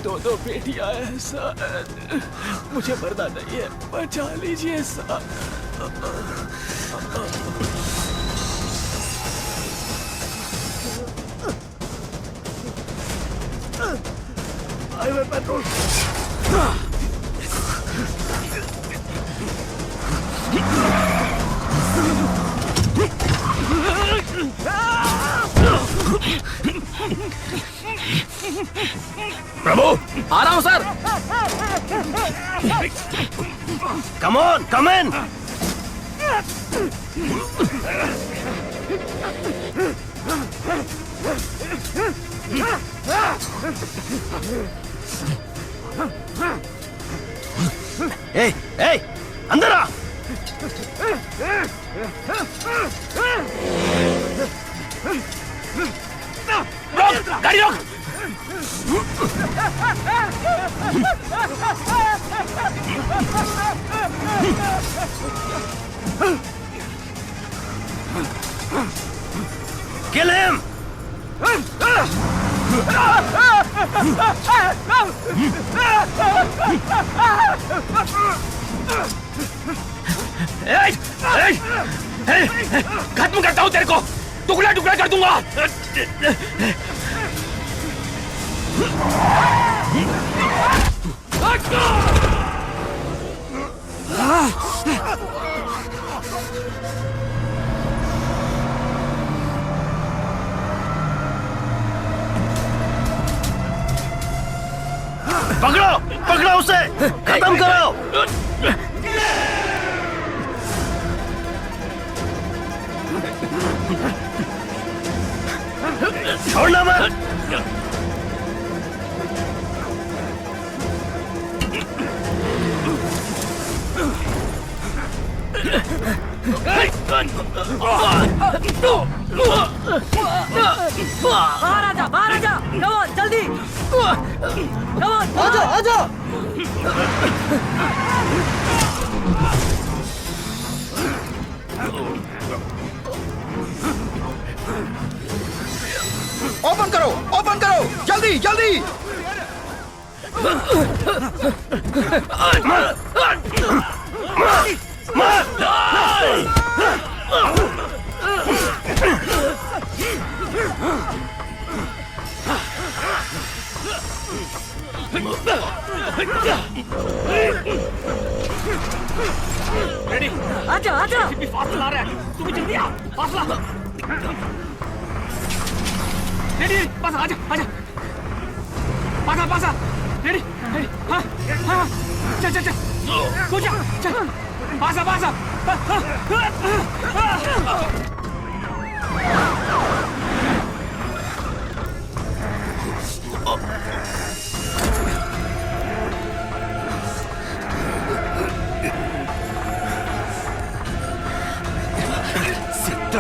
दो बेटियां हैं सर, मुझे मरना नहीं है, बचा लीजिए सर। Highway patrol. प्रभु आ रहा हूं सर। कम ऑन, कम इन। ए, ए, अंदर आ। रोक, गाड़ी रोक। Kill him! खत्म करता हूं तेरे को, टुकड़ा टुकड़ा कर दूंगा। पकड़ो, पकड़ो उसे, खत्म करो। छोड़ना मत। बाहर आजा, बाहर आजा, कमोन जल्दी, कमोन आजा, आजा। ओपन करो, ओपन करो, जल्दी जल्दी। रेडी, आजा आजा। फासला आ रहा है, तू भी जल्दी आ, फासला। रेडी, पासा, आजा आजा, पासा पासा, रेडी, हाँ हाँ, चल चल चल, तू जा, चल, पासा पासा।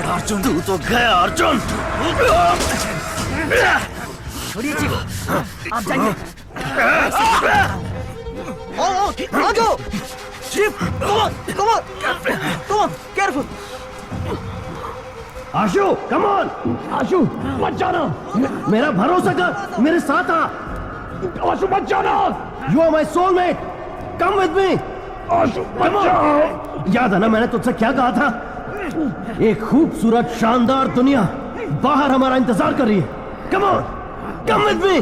अर्जुन, तू तो गया अर्जुन। छोड़िए चीफ, आप जाइए। आ जाओ chief, come on, careful. Ashu, come on, Ashu, मत जाना, मेरा भरोसा कर, मेरे साथ आ। आशु मत जाना, you are my soulmate, come with me. Ashu मत जाओ। याद है ना मैंने तुझसे क्या कहा था? एक खूबसूरत शानदार दुनिया बाहर हमारा इंतजार कर रही है। Come on, come with me.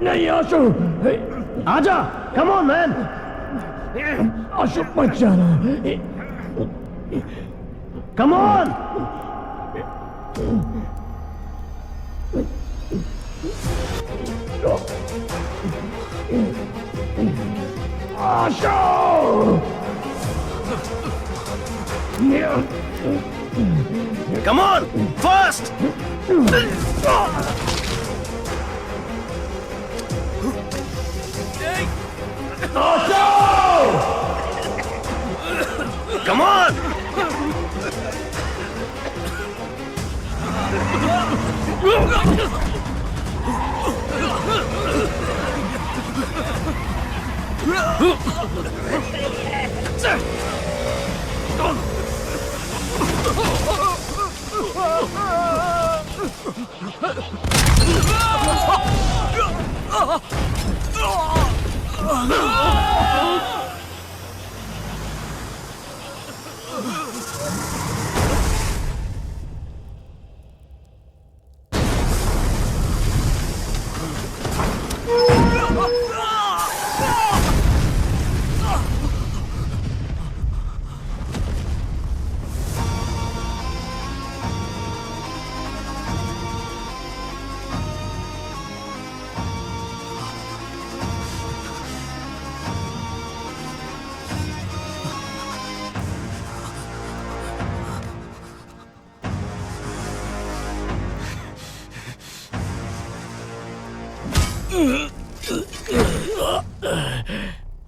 नहीं आशु, आजा, कम ऑन मैन। आशु मत जाना, come on. Ashu, come on, fast!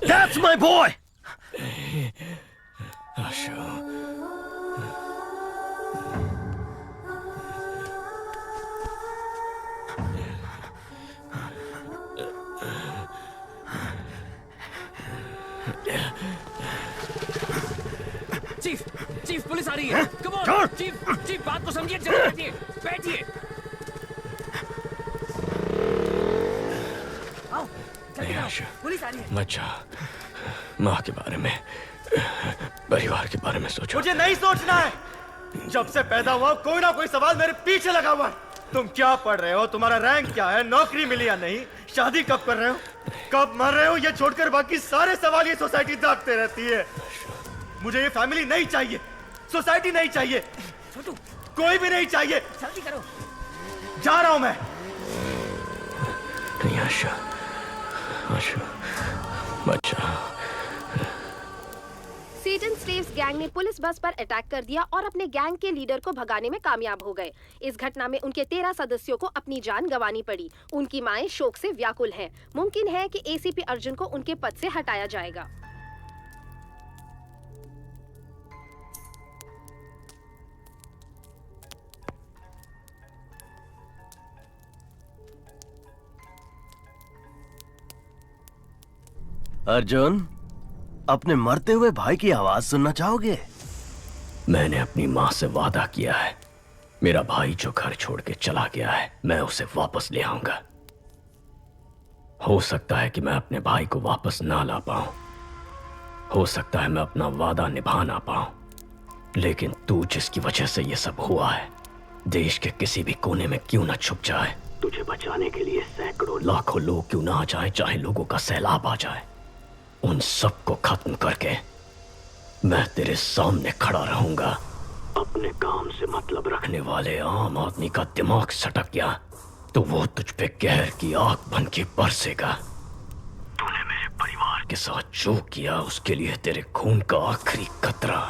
That's my boy! Chief chief police आ रही है। कम ऑन चीफ चीफ बात को समझिए। चलिए बैठिए बैठिए। आओ जल्दी आओ पुलिस आ रही है। बच्चा माँ के बारे में, परिवार के बारे में सोचो। मुझे नहीं सोचना है। जब से पैदा हुआ कोई ना कोई सवाल मेरे पीछे लगा हुआ है। तुम क्या पढ़ रहे हो, तुम्हारा रैंक क्या है, नौकरी मिली या नहीं, शादी कब कर रहे हो, कब मर रहे हो, ये छोड़कर बाकी सारे सवाल ये सोसाइटी दागते रहती है। मुझे ये फैमिली नहीं चाहिए, सोसाइटी नहीं चाहिए, कोई भी नहीं चाहिए। जल्दी करो। जा रहा हूं मैं। नहीं आशा, आशा, बच्चा। सेटन स्लेव्स गैंग ने पुलिस बस पर अटैक कर दिया और अपने गैंग के लीडर को भगाने में कामयाब हो गए। इस घटना में उनके 13 सदस्यों को अपनी जान गंवानी पड़ी। उनकी माएं शोक से व्याकुल हैं। मुमकिन है कि एसीपी अर्जुन को उनके पद से हटाया जाएगा। अर्जुन, अपने मरते हुए भाई की आवाज सुनना चाहोगे? मैंने अपनी माँ से वादा किया है, मेरा भाई जो घर छोड़ के चला गया है मैं उसे वापस ले आऊंगा। हो सकता है कि मैं अपने भाई को वापस ना ला पाऊं, हो सकता है मैं अपना वादा निभा ना पाऊं, लेकिन तू जिसकी वजह से ये सब हुआ है देश के किसी भी कोने में क्यों ना छुप जाए, तुझे बचाने के लिए सैकड़ों लाखों लोग क्यों ना आ जाए, चाहे लोगों का सैलाब आ जाए, उन सब को खत्म करके मैं तेरे सामने खड़ा रहूंगा। अपने काम से मतलब रखने वाले आम आदमी का दिमाग सटक गया तो वो तुझ पे कहर की आग बन के बरसेगा। तूने मेरे परिवार के साथ जो किया उसके लिए तेरे खून का आखिरी कतरा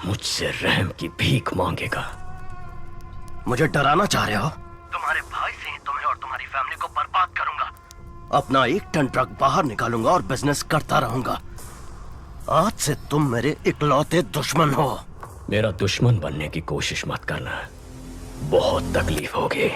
मुझसे रहम की भीख मांगेगा। मुझे डराना चाह रहे हो? तुम्हारे भाई से तुम्हें और तुम्हारी फैमिली को बर्बाद करूंगा। अपना 1 टन ट्रक बाहर निकालूंगा और बिजनेस करता रहूंगा। आज से तुम मेरे इकलौते दुश्मन हो। मेरा दुश्मन बनने की कोशिश मत करना, बहुत तकलीफ होगी।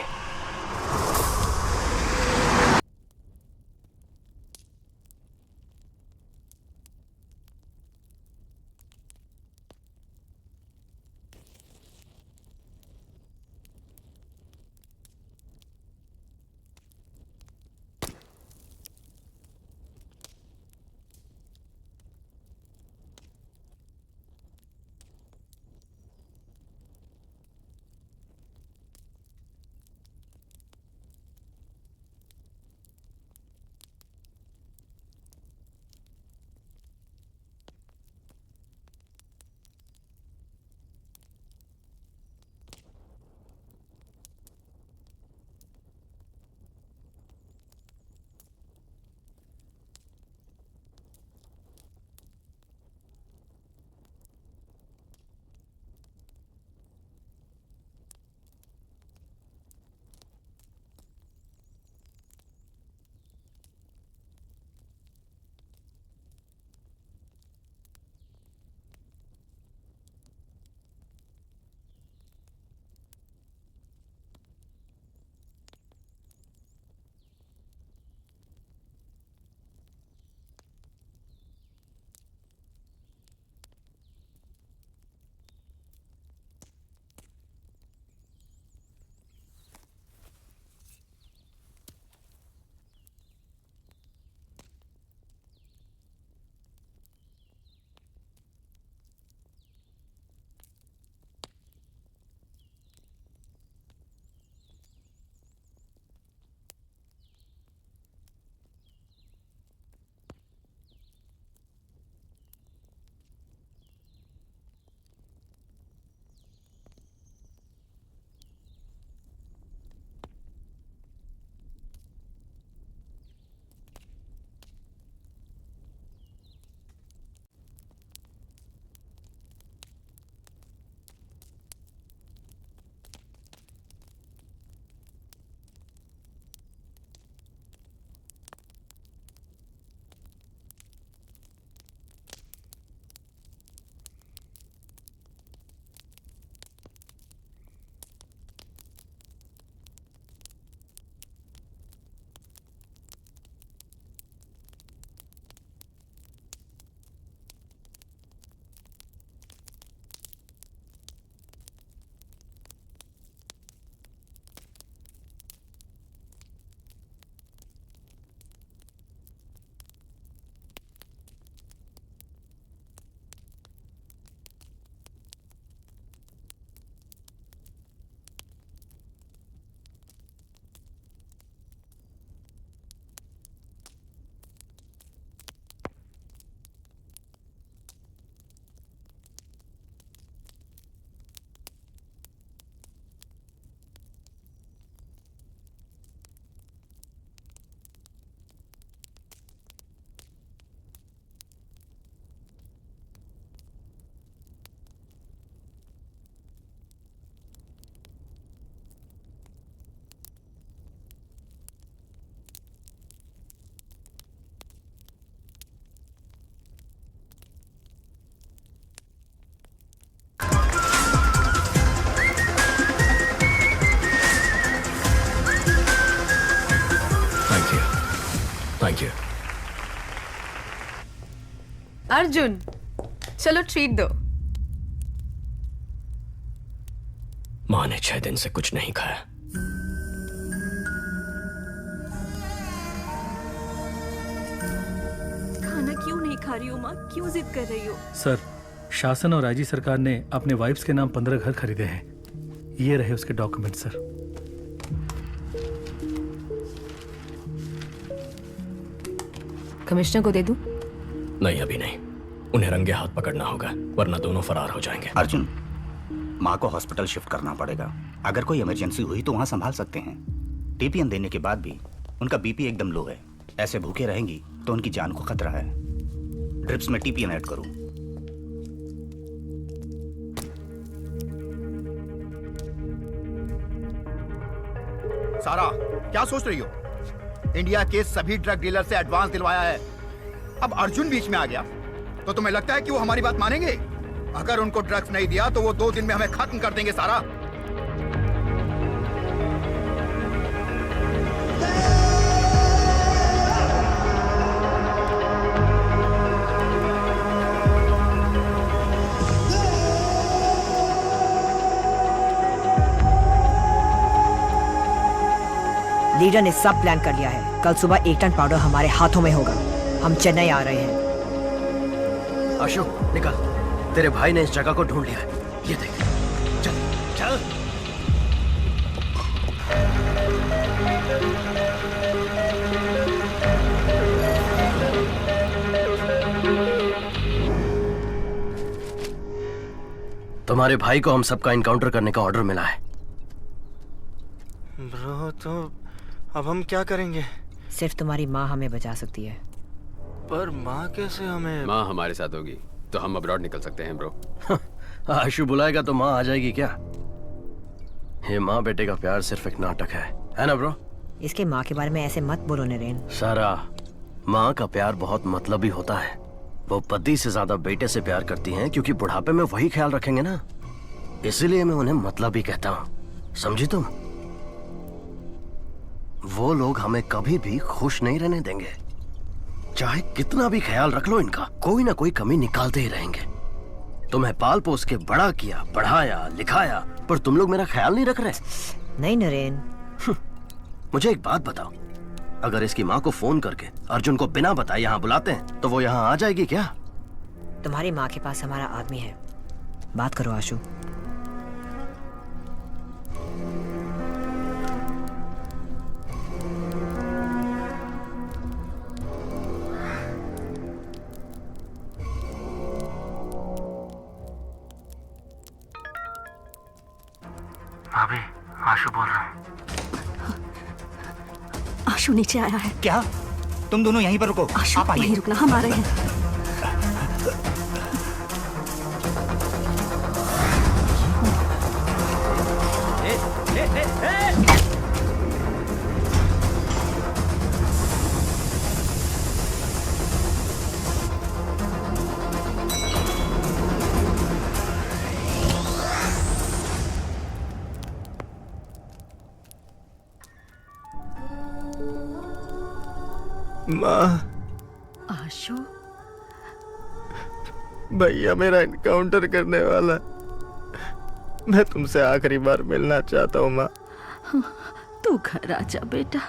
Thank you, thank you. Arjun, चलो ट्रीट दो। माँ ने 6 दिन से कुछ नहीं खाया। खाना क्यों नहीं खा रही हो माँ? क्यों जिद कर रही हो? सर, शासन और राज्य सरकार ने अपने वाइफ्स के नाम 15 घर खरीदे हैं। ये रहे उसके डॉक्यूमेंट सर। कमिश्नर को दे दूं? नहीं, अभी नहीं। उन्हें रंगे हाथ पकड़ना होगा, वरना दोनों फरार हो जाएंगे। अर्जुन, माँ को हॉस्पिटल शिफ्ट करना पड़ेगा। अगर कोई इमरजेंसी हुई तो वहाँ संभाल सकते हैं। टीपीएन देने के बाद भी उनका बीपी एकदम लो है। ऐसे भूखे रहेंगी तो उनकी जान को खतरा है। ड्रिप्स में टीपीएन ऐड करूं। सारा, क्या सोच रही हो? इंडिया के सभी ड्रग डीलर से एडवांस दिलवाया है। अब अर्जुन बीच में आ गया तो तुम्हें लगता है कि वो हमारी बात मानेंगे? अगर उनको ड्रग्स नहीं दिया तो वो 2 दिन में हमें खत्म कर देंगे। सारा, लीडर ने सब प्लान कर लिया है। कल सुबह 1 टन पाउडर हमारे हाथों में होगा। हम चेन्नई आ रहे हैं। अशोक, निकल। तेरे भाई ने इस जगह को ढूंढ लिया है। ये देख। चल चल। तुम्हारे भाई को हम सबका इनकाउंटर करने का ऑर्डर मिला है। ब्रो, तो अब हम क्या करेंगे? सिर्फ तुम्हारी माँ हमें बचा सकती है। पर माँ कैसे हमें? माँ हमारे साथ होगी तो हम अब्रॉड निकल सकते हैं ब्रो। आशु बुलाएगा तो माँ आ जाएगी क्या? ये माँ बेटे का प्यार सिर्फ एक नाटक है ना ब्रो? इसके माँ के बारे में ऐसे मत बोलो नरेन। सारा, माँ का प्यार बहुत मतलबी होता है। वो पति से ज्यादा बेटे से प्यार करती हैं क्योंकि बुढ़ापे में वही ख्याल रखेंगे ना। इसीलिए मैं उन्हें मतलबी कहता हूँ, समझी तुम? वो लोग हमें कभी भी खुश नहीं रहने देंगे। चाहे कितना भी ख्याल रख लो इनका, कोई ना कोई कमी निकालते ही रहेंगे। तुम्हें पाल पोस के बड़ा किया, पढ़ाया, लिखाया, पर तुम लोग मेरा ख्याल नहीं रख रहे। नहीं नरेन। मुझे एक बात बताओ, अगर इसकी माँ को फोन करके अर्जुन को बिना बताए यहाँ बुलाते हैं तो वो यहाँ आ जाएगी क्या? तुम्हारी माँ के पास हमारा आदमी है। बात करो आशु। भाभी, आशु बोल रहा हूँ। आशु नीचे आया है। क्या? तुम दोनों यहीं पर रुको। आशु, आप आइए। वहीं रुकना, हम आ रहे हैं। माँ, आशु, भैया मेरा इनकाउंटर करने वाला है। मैं तुमसे आखिरी बार मिलना चाहता हूँ माँ। तू घर आजा बेटा,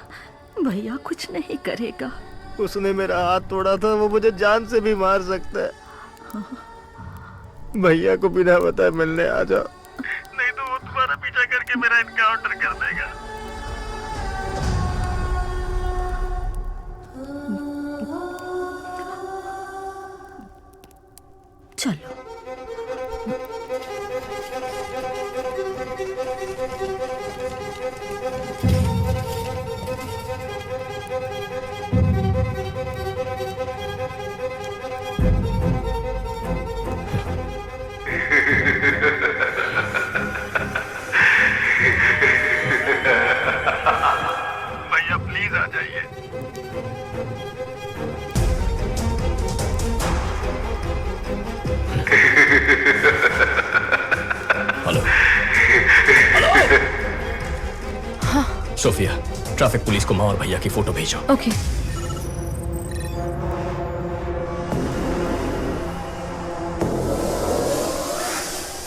भैया कुछ नहीं करेगा। उसने मेरा हाथ तोड़ा था, वो मुझे जान से भी मार सकता है। भैया को बिना बताए मिलने आ जाओ, नहीं तो वो तुम्हारा पीछा करके मेरा इनकाउंटर कर देगा। चलो। भैया प्लीज आ जाइए। हेलो। हाँ। सोफिया, ट्रैफिक पुलिस को माँ और भैया की फोटो भेजो। ओके।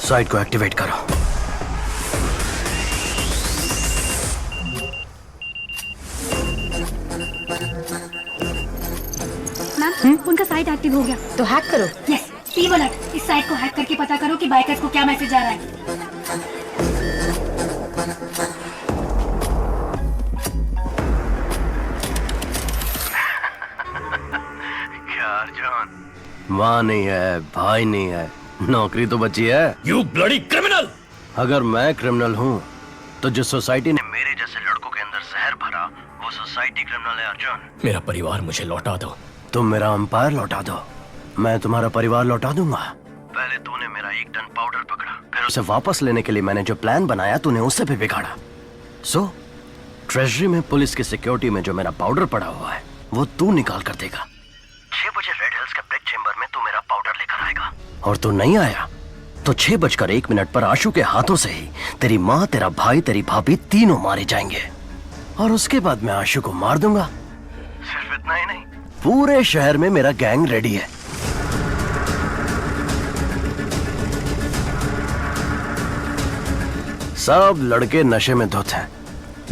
साइट को एक्टिवेट करो। मैम उनका साइट एक्टिव हो गया। तो हैक करो। Yes, P alert. इस साइट को हैक करके पता करो कि बाइकर्स को क्या मैसेज आ रहा है। माँ नहीं है, भाई नहीं है, नौकरी तो बची है। You bloody criminal! अगर मैं क्रिमिनल हूँ तो जिस सोसाइटी ने मेरे जैसे लड़कों के अंदर जहर भरा वो सोसाइटी क्रिमिनल है अर्जुन। मेरा परिवार मुझे लौटा दो। तुम मेरा अंपायर लौटा दो, मैं तुम्हारा परिवार लौटा दूंगा। पहले तूने मेरा 1 टन पाउडर पकड़ा, फिर उसे वापस लेने के लिए मैंने जो प्लान बनाया तूने उससे भी बिगाड़ा। सो ट्रेजरी में पुलिस की सिक्योरिटी में जो मेरा पाउडर पड़ा हुआ है वो तू निकाल कर देगा। 6 बजे रेड हिल्स के ब्लैक चेंबर में तू मेरा पाउडर लेकर आएगा, और तू नहीं आया तो 6:01 पर आशु के हाथों से ही तेरी माँ, तेरा भाई, तेरी भाभी तीनों मारे जाएंगे, और उसके बाद मैं आशु को मार दूंगा। सिर्फ इतना ही नहीं, पूरे शहर में मेरा गैंग रेडी है। सब लड़के नशे में धुत हैं।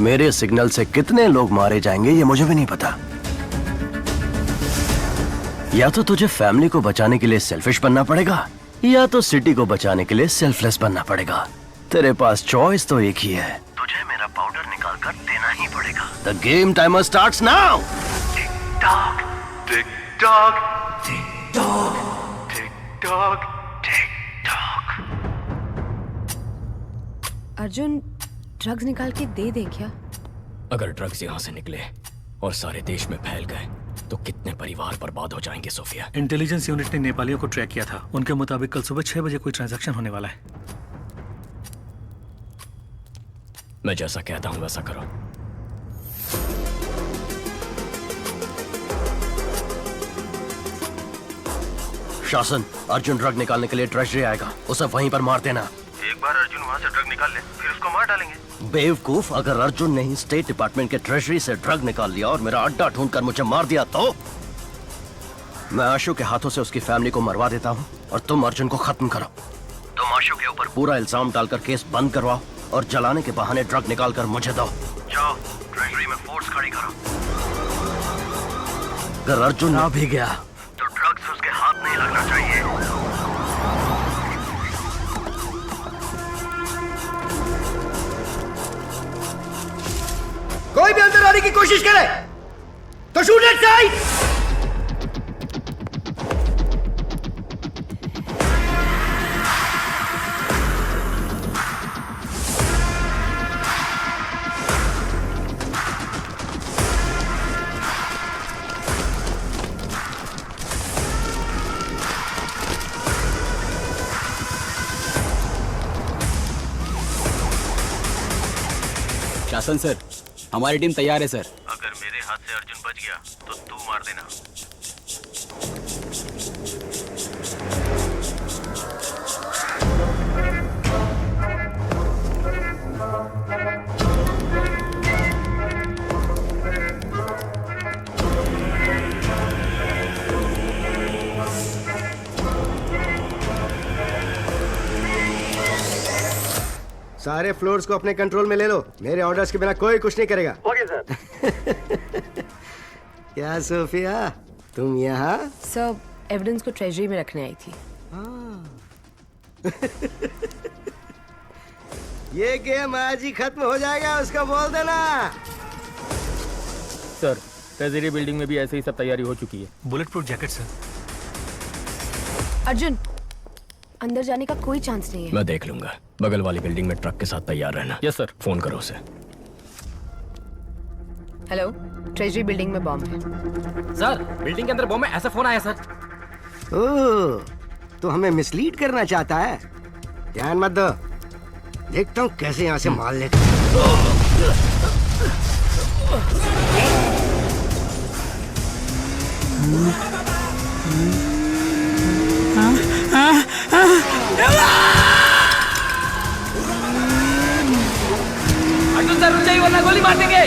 मेरे सिग्नल से कितने लोग मारे जाएंगे ये मुझे भी नहीं पता। या तो तुझे फैमिली को बचाने के लिए सेल्फिश बनना पड़ेगा, या तो सिटी को बचाने के लिए सेल्फलेस बनना पड़ेगा। तेरे पास चॉइस तो एक ही है, तुझे मेरा पाउडर निकाल कर देना ही पड़ेगा। The game timer starts now. Tick tock, tick tock, tick tock, tick tock, tick tock. Arjun drugs निकाल के दे दे क्या? अगर ड्रग्स यहाँ से निकले और सारे देश में फैल गए तो कितने परिवार बर्बाद हो जाएंगे सोफिया। इंटेलिजेंस यूनिट ने नेपालियों को ट्रैक किया था। उनके मुताबिक कल सुबह 6 बजे कोई ट्रांजैक्शन होने वाला है। मैं जैसा कहता हूँ वैसा करो। शासन, अर्जुन ड्रग निकालने के लिए ट्रेजरी आएगा, उसे वहीं पर मार देना। एक बार अर्जुन वहाँ से ड्रग निकाल ले, फिर उसको मार डालेंगे। बेवकूफ, अगर अर्जुन ने ही स्टेट डिपार्टमेंट के ट्रेजरी से ड्रग निकाल लिया और मेरा अड्डा ढूंढकर मुझे मार दिया तो मैं आशु के हाथों से उसकी फैमिली को मरवा देता हूँ और तुम अर्जुन को खत्म करो। तुम आशु के ऊपर पूरा इल्जाम डालकर केस बंद करवाओ और जलाने के बहाने ड्रग निकाल कर मुझे दो। जाओ ट्रेजरी में फोर्स खड़ी करो। अगर अर्जुन ना भी गया तो ड्रग्स उसके हाथ नहीं लगना चाहिए। कोई भी अंदर आने की कोशिश करे तो शूट एट साइड। शासन सर, हमारी टीम तैयार है सर। अगर मेरे हाथ से अर्जुन बच गया तो तू मार देना। सारे फ्लोर्स को अपने कंट्रोल में ले लो। मेरे ऑर्डर्स के बिना कोई कुछ नहीं करेगा। Okay sir. क्या सोफिया, तुम यहाँ? सब एविडेंस को ट्रेजरी में रखने आई थी। ये गेम आज ही खत्म हो जाएगा, उसको बोल देना। सर, ट्रेजरी बिल्डिंग में भी ऐसे ही सब तैयारी हो चुकी है। Bullet proof jacket sir. Arjun, अंदर जाने का कोई चांस नहीं है। मैं देख लूंगा। बगल वाली बिल्डिंग में ट्रक के साथ तैयार रहना। Yes sir. फोन करो उसे। हेलो, ट्रेजरी बिल्डिंग में बॉम्ब है। सर, बिल्डिंग के अंदर बॉम्ब है, ऐसा फोन आया सर। ओह, तो हमें मिसलीड करना चाहता है। ध्यान मत दो, देखता हूँ कैसे यहाँ से माल लेकर। अर्जुन सर रुक जाइए वरना गोली मार देंगे।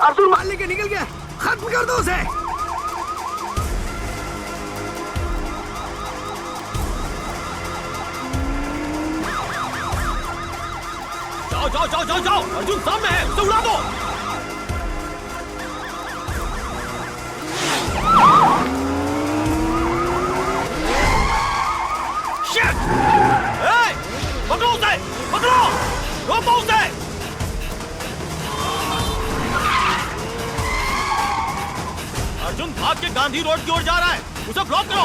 अर्जुन मार लेके निकल गया, खत्म कर दो उसे। जाओ जाओ जाओ जाओ जाओ, अर्जुन सामने है, उसे उड़ा दो। Shit! Hey! पकड़ो उसे, पकड़ो, रोको उसे। अर्जुन भाग के गांधी रोड की ओर जा रहा है, उसे ब्लॉक करो।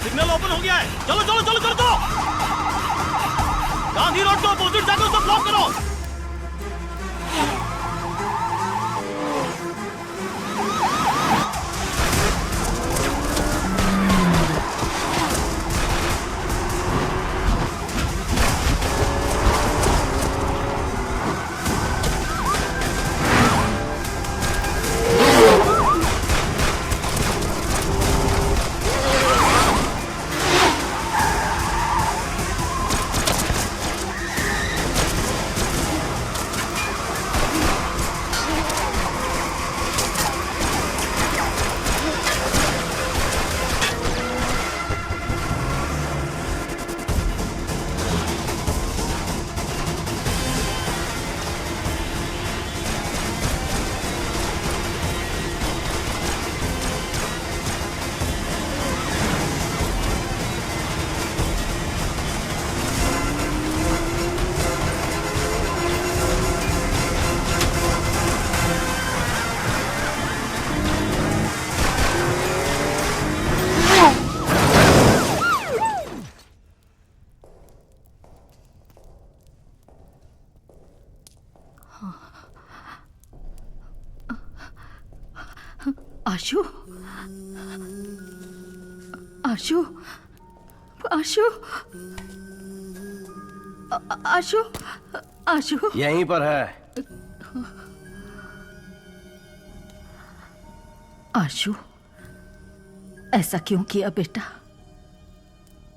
सिग्नल ओपन हो गया है, चलो चलो चलो चलो चलो। गांधी रोड को अपोजिट जाकर उसे ब्लॉक करो। आशु, आशु, आशु, आशु, आशु। यहीं पर है। आशु, ऐसा क्यों किया बेटा?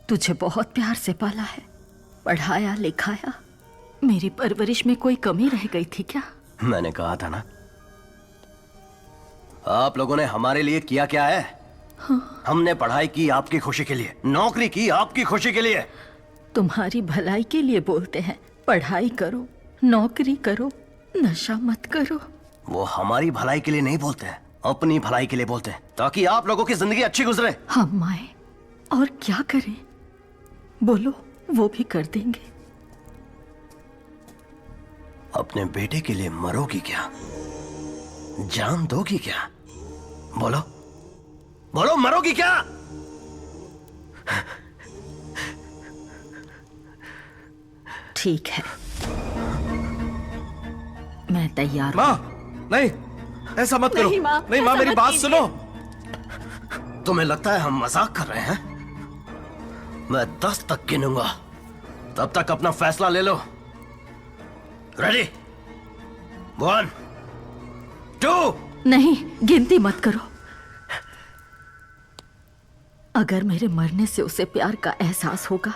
तुझे बहुत प्यार से पाला है, पढ़ाया लिखाया। मेरी परवरिश में कोई कमी रह गई थी क्या? मैंने कहा था ना, आप लोगों ने हमारे लिए किया क्या है? हाँ। हमने पढ़ाई की आपकी खुशी के लिए, नौकरी की आपकी खुशी के लिए। तुम्हारी भलाई के लिए बोलते हैं, पढ़ाई करो, नौकरी करो, नशा मत करो। वो हमारी भलाई के लिए नहीं बोलते हैं, अपनी भलाई के लिए बोलते हैं, ताकि आप लोगों की जिंदगी अच्छी गुजरे। हम आए और क्या करें? बोलो, वो भी कर देंगे। अपने बेटे के लिए मरोगी क्या? जान दोगी क्या? बोलो बोलो, मरोगी क्या? ठीक है, मैं तैयार। माँ, नहीं, ऐसा मत करो। नहीं माँ, मेरी बात सुनो। तुम्हें लगता है हम मजाक कर रहे हैं? मैं 10 तक गिनूंगा, तब तक अपना फैसला ले लो। रेडी? 1 2। नहीं, गिनती मत करो। अगर मेरे मरने से उसे प्यार का एहसास होगा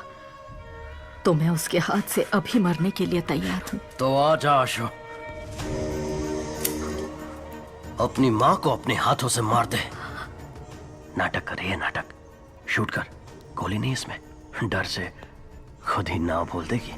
तो मैं उसके हाथ से अभी मरने के लिए तैयार हूं। तो आ जा आशु, अपनी मां को अपने हाथों से मार दे। नाटक कर रही है, नाटक। शूट कर, गोली नहीं इसमें। डर से खुद ही ना बोल देगी।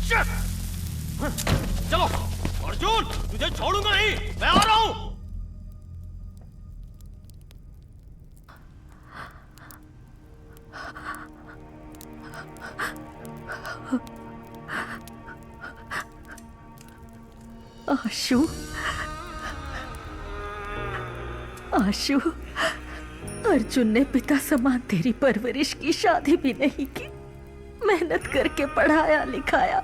चलो अर्जुन, तुझे छोड़ूंगा नहीं, मैं आ रहा हूं। आशु, आशु, अर्जुन ने पिता समान तेरी परवरिश की, शादी भी नहीं की, मेहनत करके पढ़ाया लिखाया।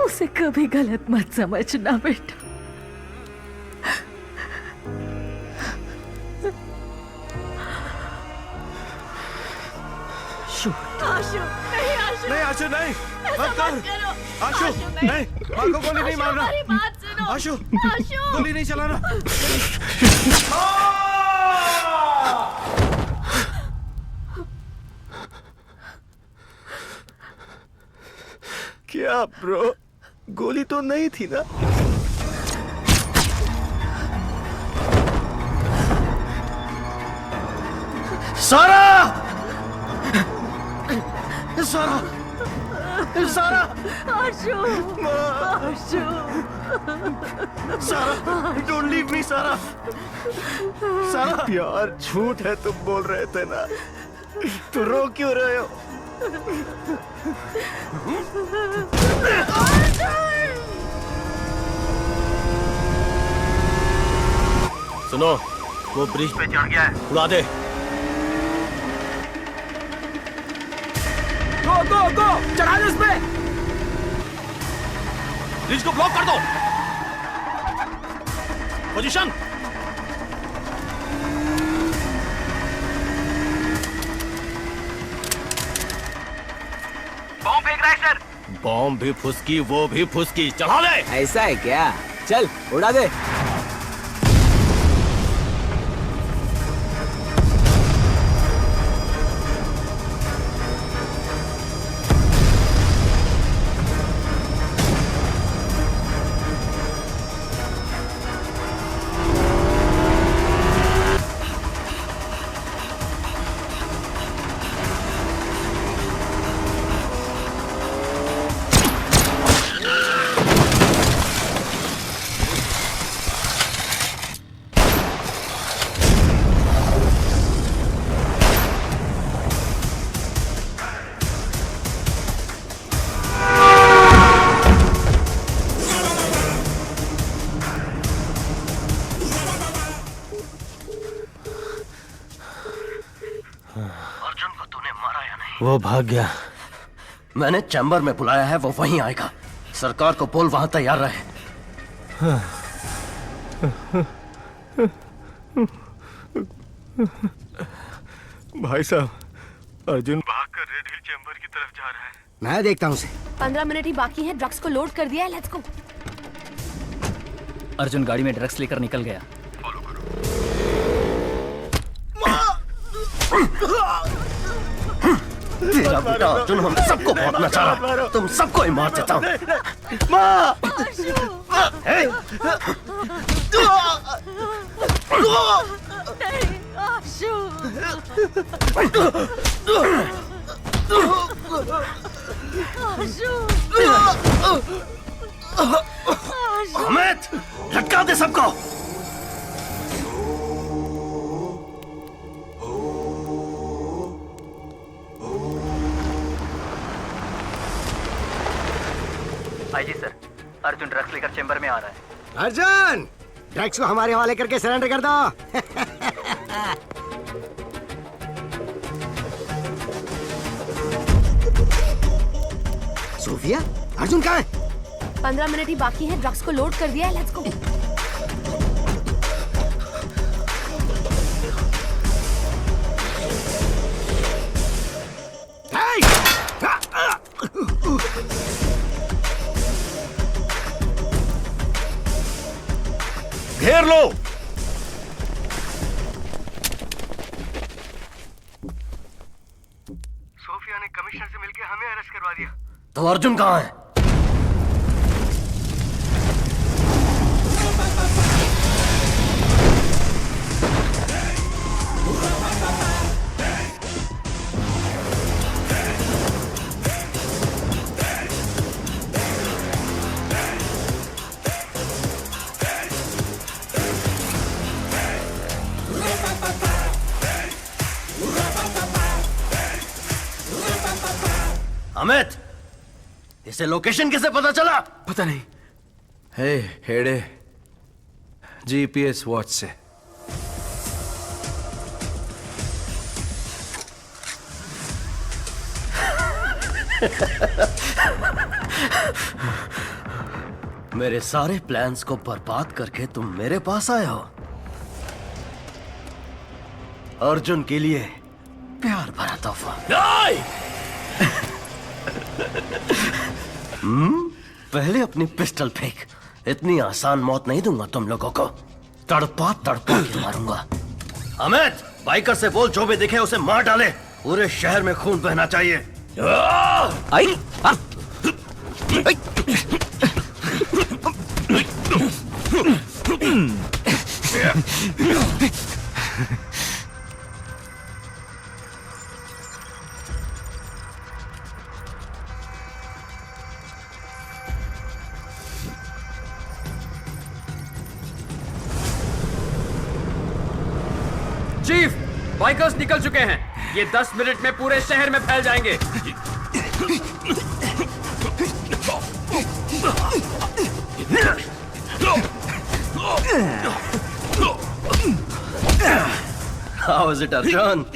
उसे कभी गलत मत समझना बेटा। आशु नहीं, आशु नहीं, आशु नहीं, मत कर। आशु नहीं, माँ को गोली नहीं मारना। हमारी बात सुनो। आशु, आशु गोली नहीं चलाना। क्या ब्रो, गोली तो नहीं थी ना? सारा, सारा, सारा, आशु, आशु, सारा, डोंट लीव मी सारा। सारा, यार झूठ है तुम बोल रहे थे ना, तो रो क्यों रहे हो? सुनो, वो ब्रिज पे चढ़ गया है, उड़ा दे। गो गो गो, चढ़ा दे उसपे। ब्रिज को ब्लॉक कर दो। पोजीशन। बॉम्ब फेंक रहा है सर। बॉम्ब भी फुसकी, वो भी फुसकी, चढ़ा दे। ऐसा है क्या? चल उड़ा दे। वो भाग गया। मैंने चैम्बर में बुलाया है, वो वहीं आएगा। सरकार को बोल वहां तैयार रहे। भाई साहब, अर्जुन भागकर रेड हिल चैम्बर की तरफ जा रहा है। मैं देखता हूँ उसे। 15 मिनट ही बाकी है, ड्रग्स को लोड कर दिया है, लेट्स गो। अर्जुन गाड़ी में ड्रग्स लेकर निकल गया। तेरा बेटा अर्जुन हम सबको मारना चाह रहा, तुम सबको ही मार देता हूँ। अमित, लटका दे सबको। आईजी सर, अर्जुन ड्रग्स लेकर चेंबर में आ रहा है। अर्जुन, ड्रग्स को हमारे हवाले करके सरेंडर कर दो। सोफिया, अर्जुन कहाँ है? 15 मिनट ही बाकी है, ड्रग्स को लोड कर दिया है, लेट्स गो। घेर लो। सोफिया ने कमिश्नर से मिलकर हमें अरेस्ट करवा दिया। तो अर्जुन कहाँ है? अमित, इसे लोकेशन कैसे पता चला? पता नहीं। हे हेड़े, जीपीएस वॉच से। मेरे सारे प्लान्स को बर्बाद करके तुम मेरे पास आए हो। अर्जुन के लिए प्यार भरा तोहफा। पहले अपनी पिस्टल फेंक। इतनी आसान मौत नहीं दूंगा तुम लोगों को, तड़पा तड़पा के मारूंगा। अमित, बाइकर से बोल जो भी दिखे उसे मार डाले। पूरे शहर में खून बहना चाहिए। आई चीफ, बाइकर्स निकल चुके हैं। ये 10 मिनट में पूरे शहर में फैल जाएंगे। How is it, Arjun?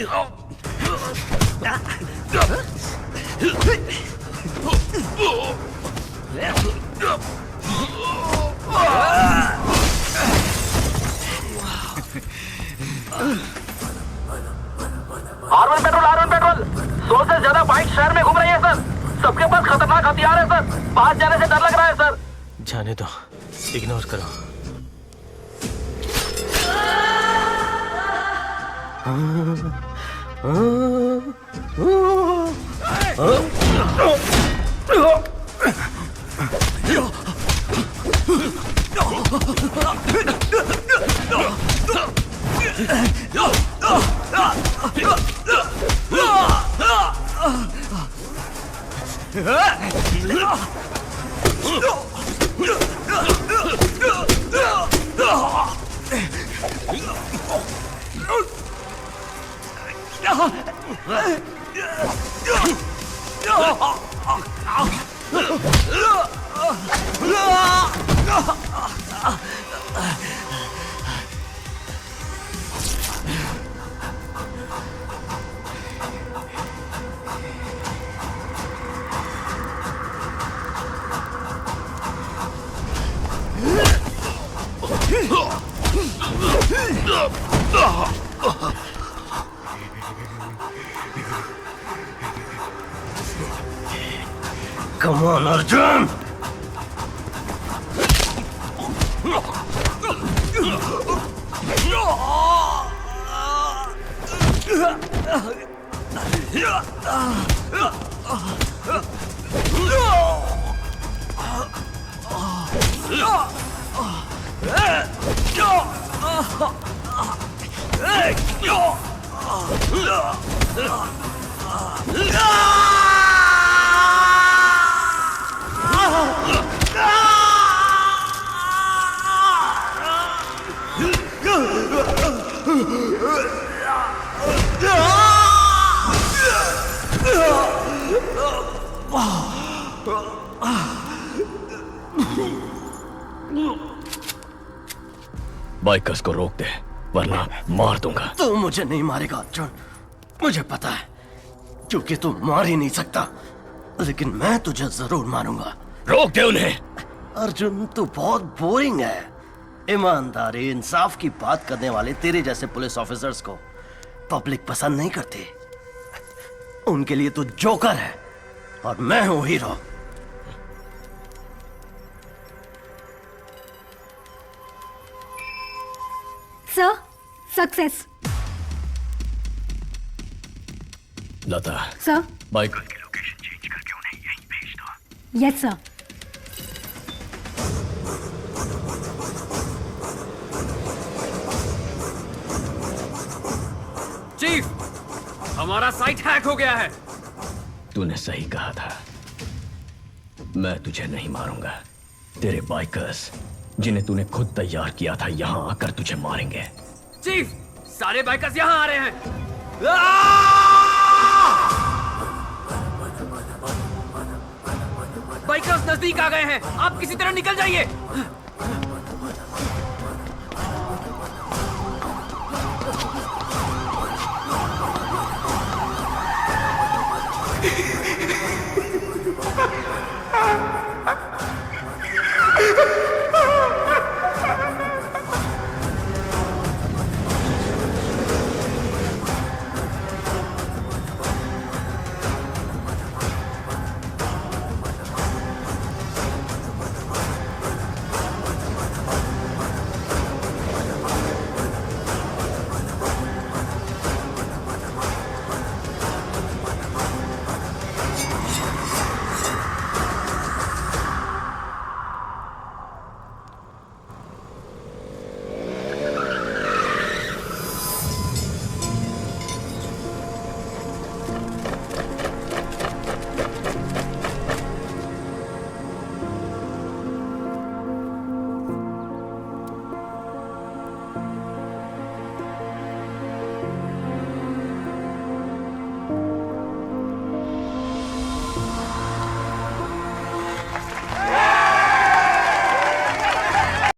R one petrol 100 से ज्यादा बाइक शहर में घूम रही है सर। सबके पास खतरनाक हथियार है सर। बाहर जाने से डर लग रहा है सर। जाने दो, इग्नोर करो। Come on, Arjun! बाइकर्स को रोक दे, वरना मार दूंगा। तू मुझे नहीं मारेगा अर्जुन, मुझे पता है, क्योंकि तू मार ही नहीं सकता। लेकिन मैं तुझे जरूर मारूंगा। रोक दे उन्हें। अर्जुन, तू बहुत बोरिंग है। ईमानदारी, इंसाफ की बात करने वाले तेरे जैसे पुलिस ऑफिसर्स को पब्लिक पसंद नहीं करती। उनके लिए तू जोकर है और मैं हूं hero. Sir, success. Lata, sir, bike yes sir. Chief, हमारा साइट हैक हो गया है। तूने सही कहा था, मैं तुझे नहीं मारूंगा। तेरे बाइकर्स, जिन्हें तूने खुद तैयार किया था, यहां आकर तुझे मारेंगे। चीफ, सारे बाइकर्स यहां आ रहे हैं। बाइकर्स नजदीक आ गए हैं। आप किसी तरह निकल जाइए।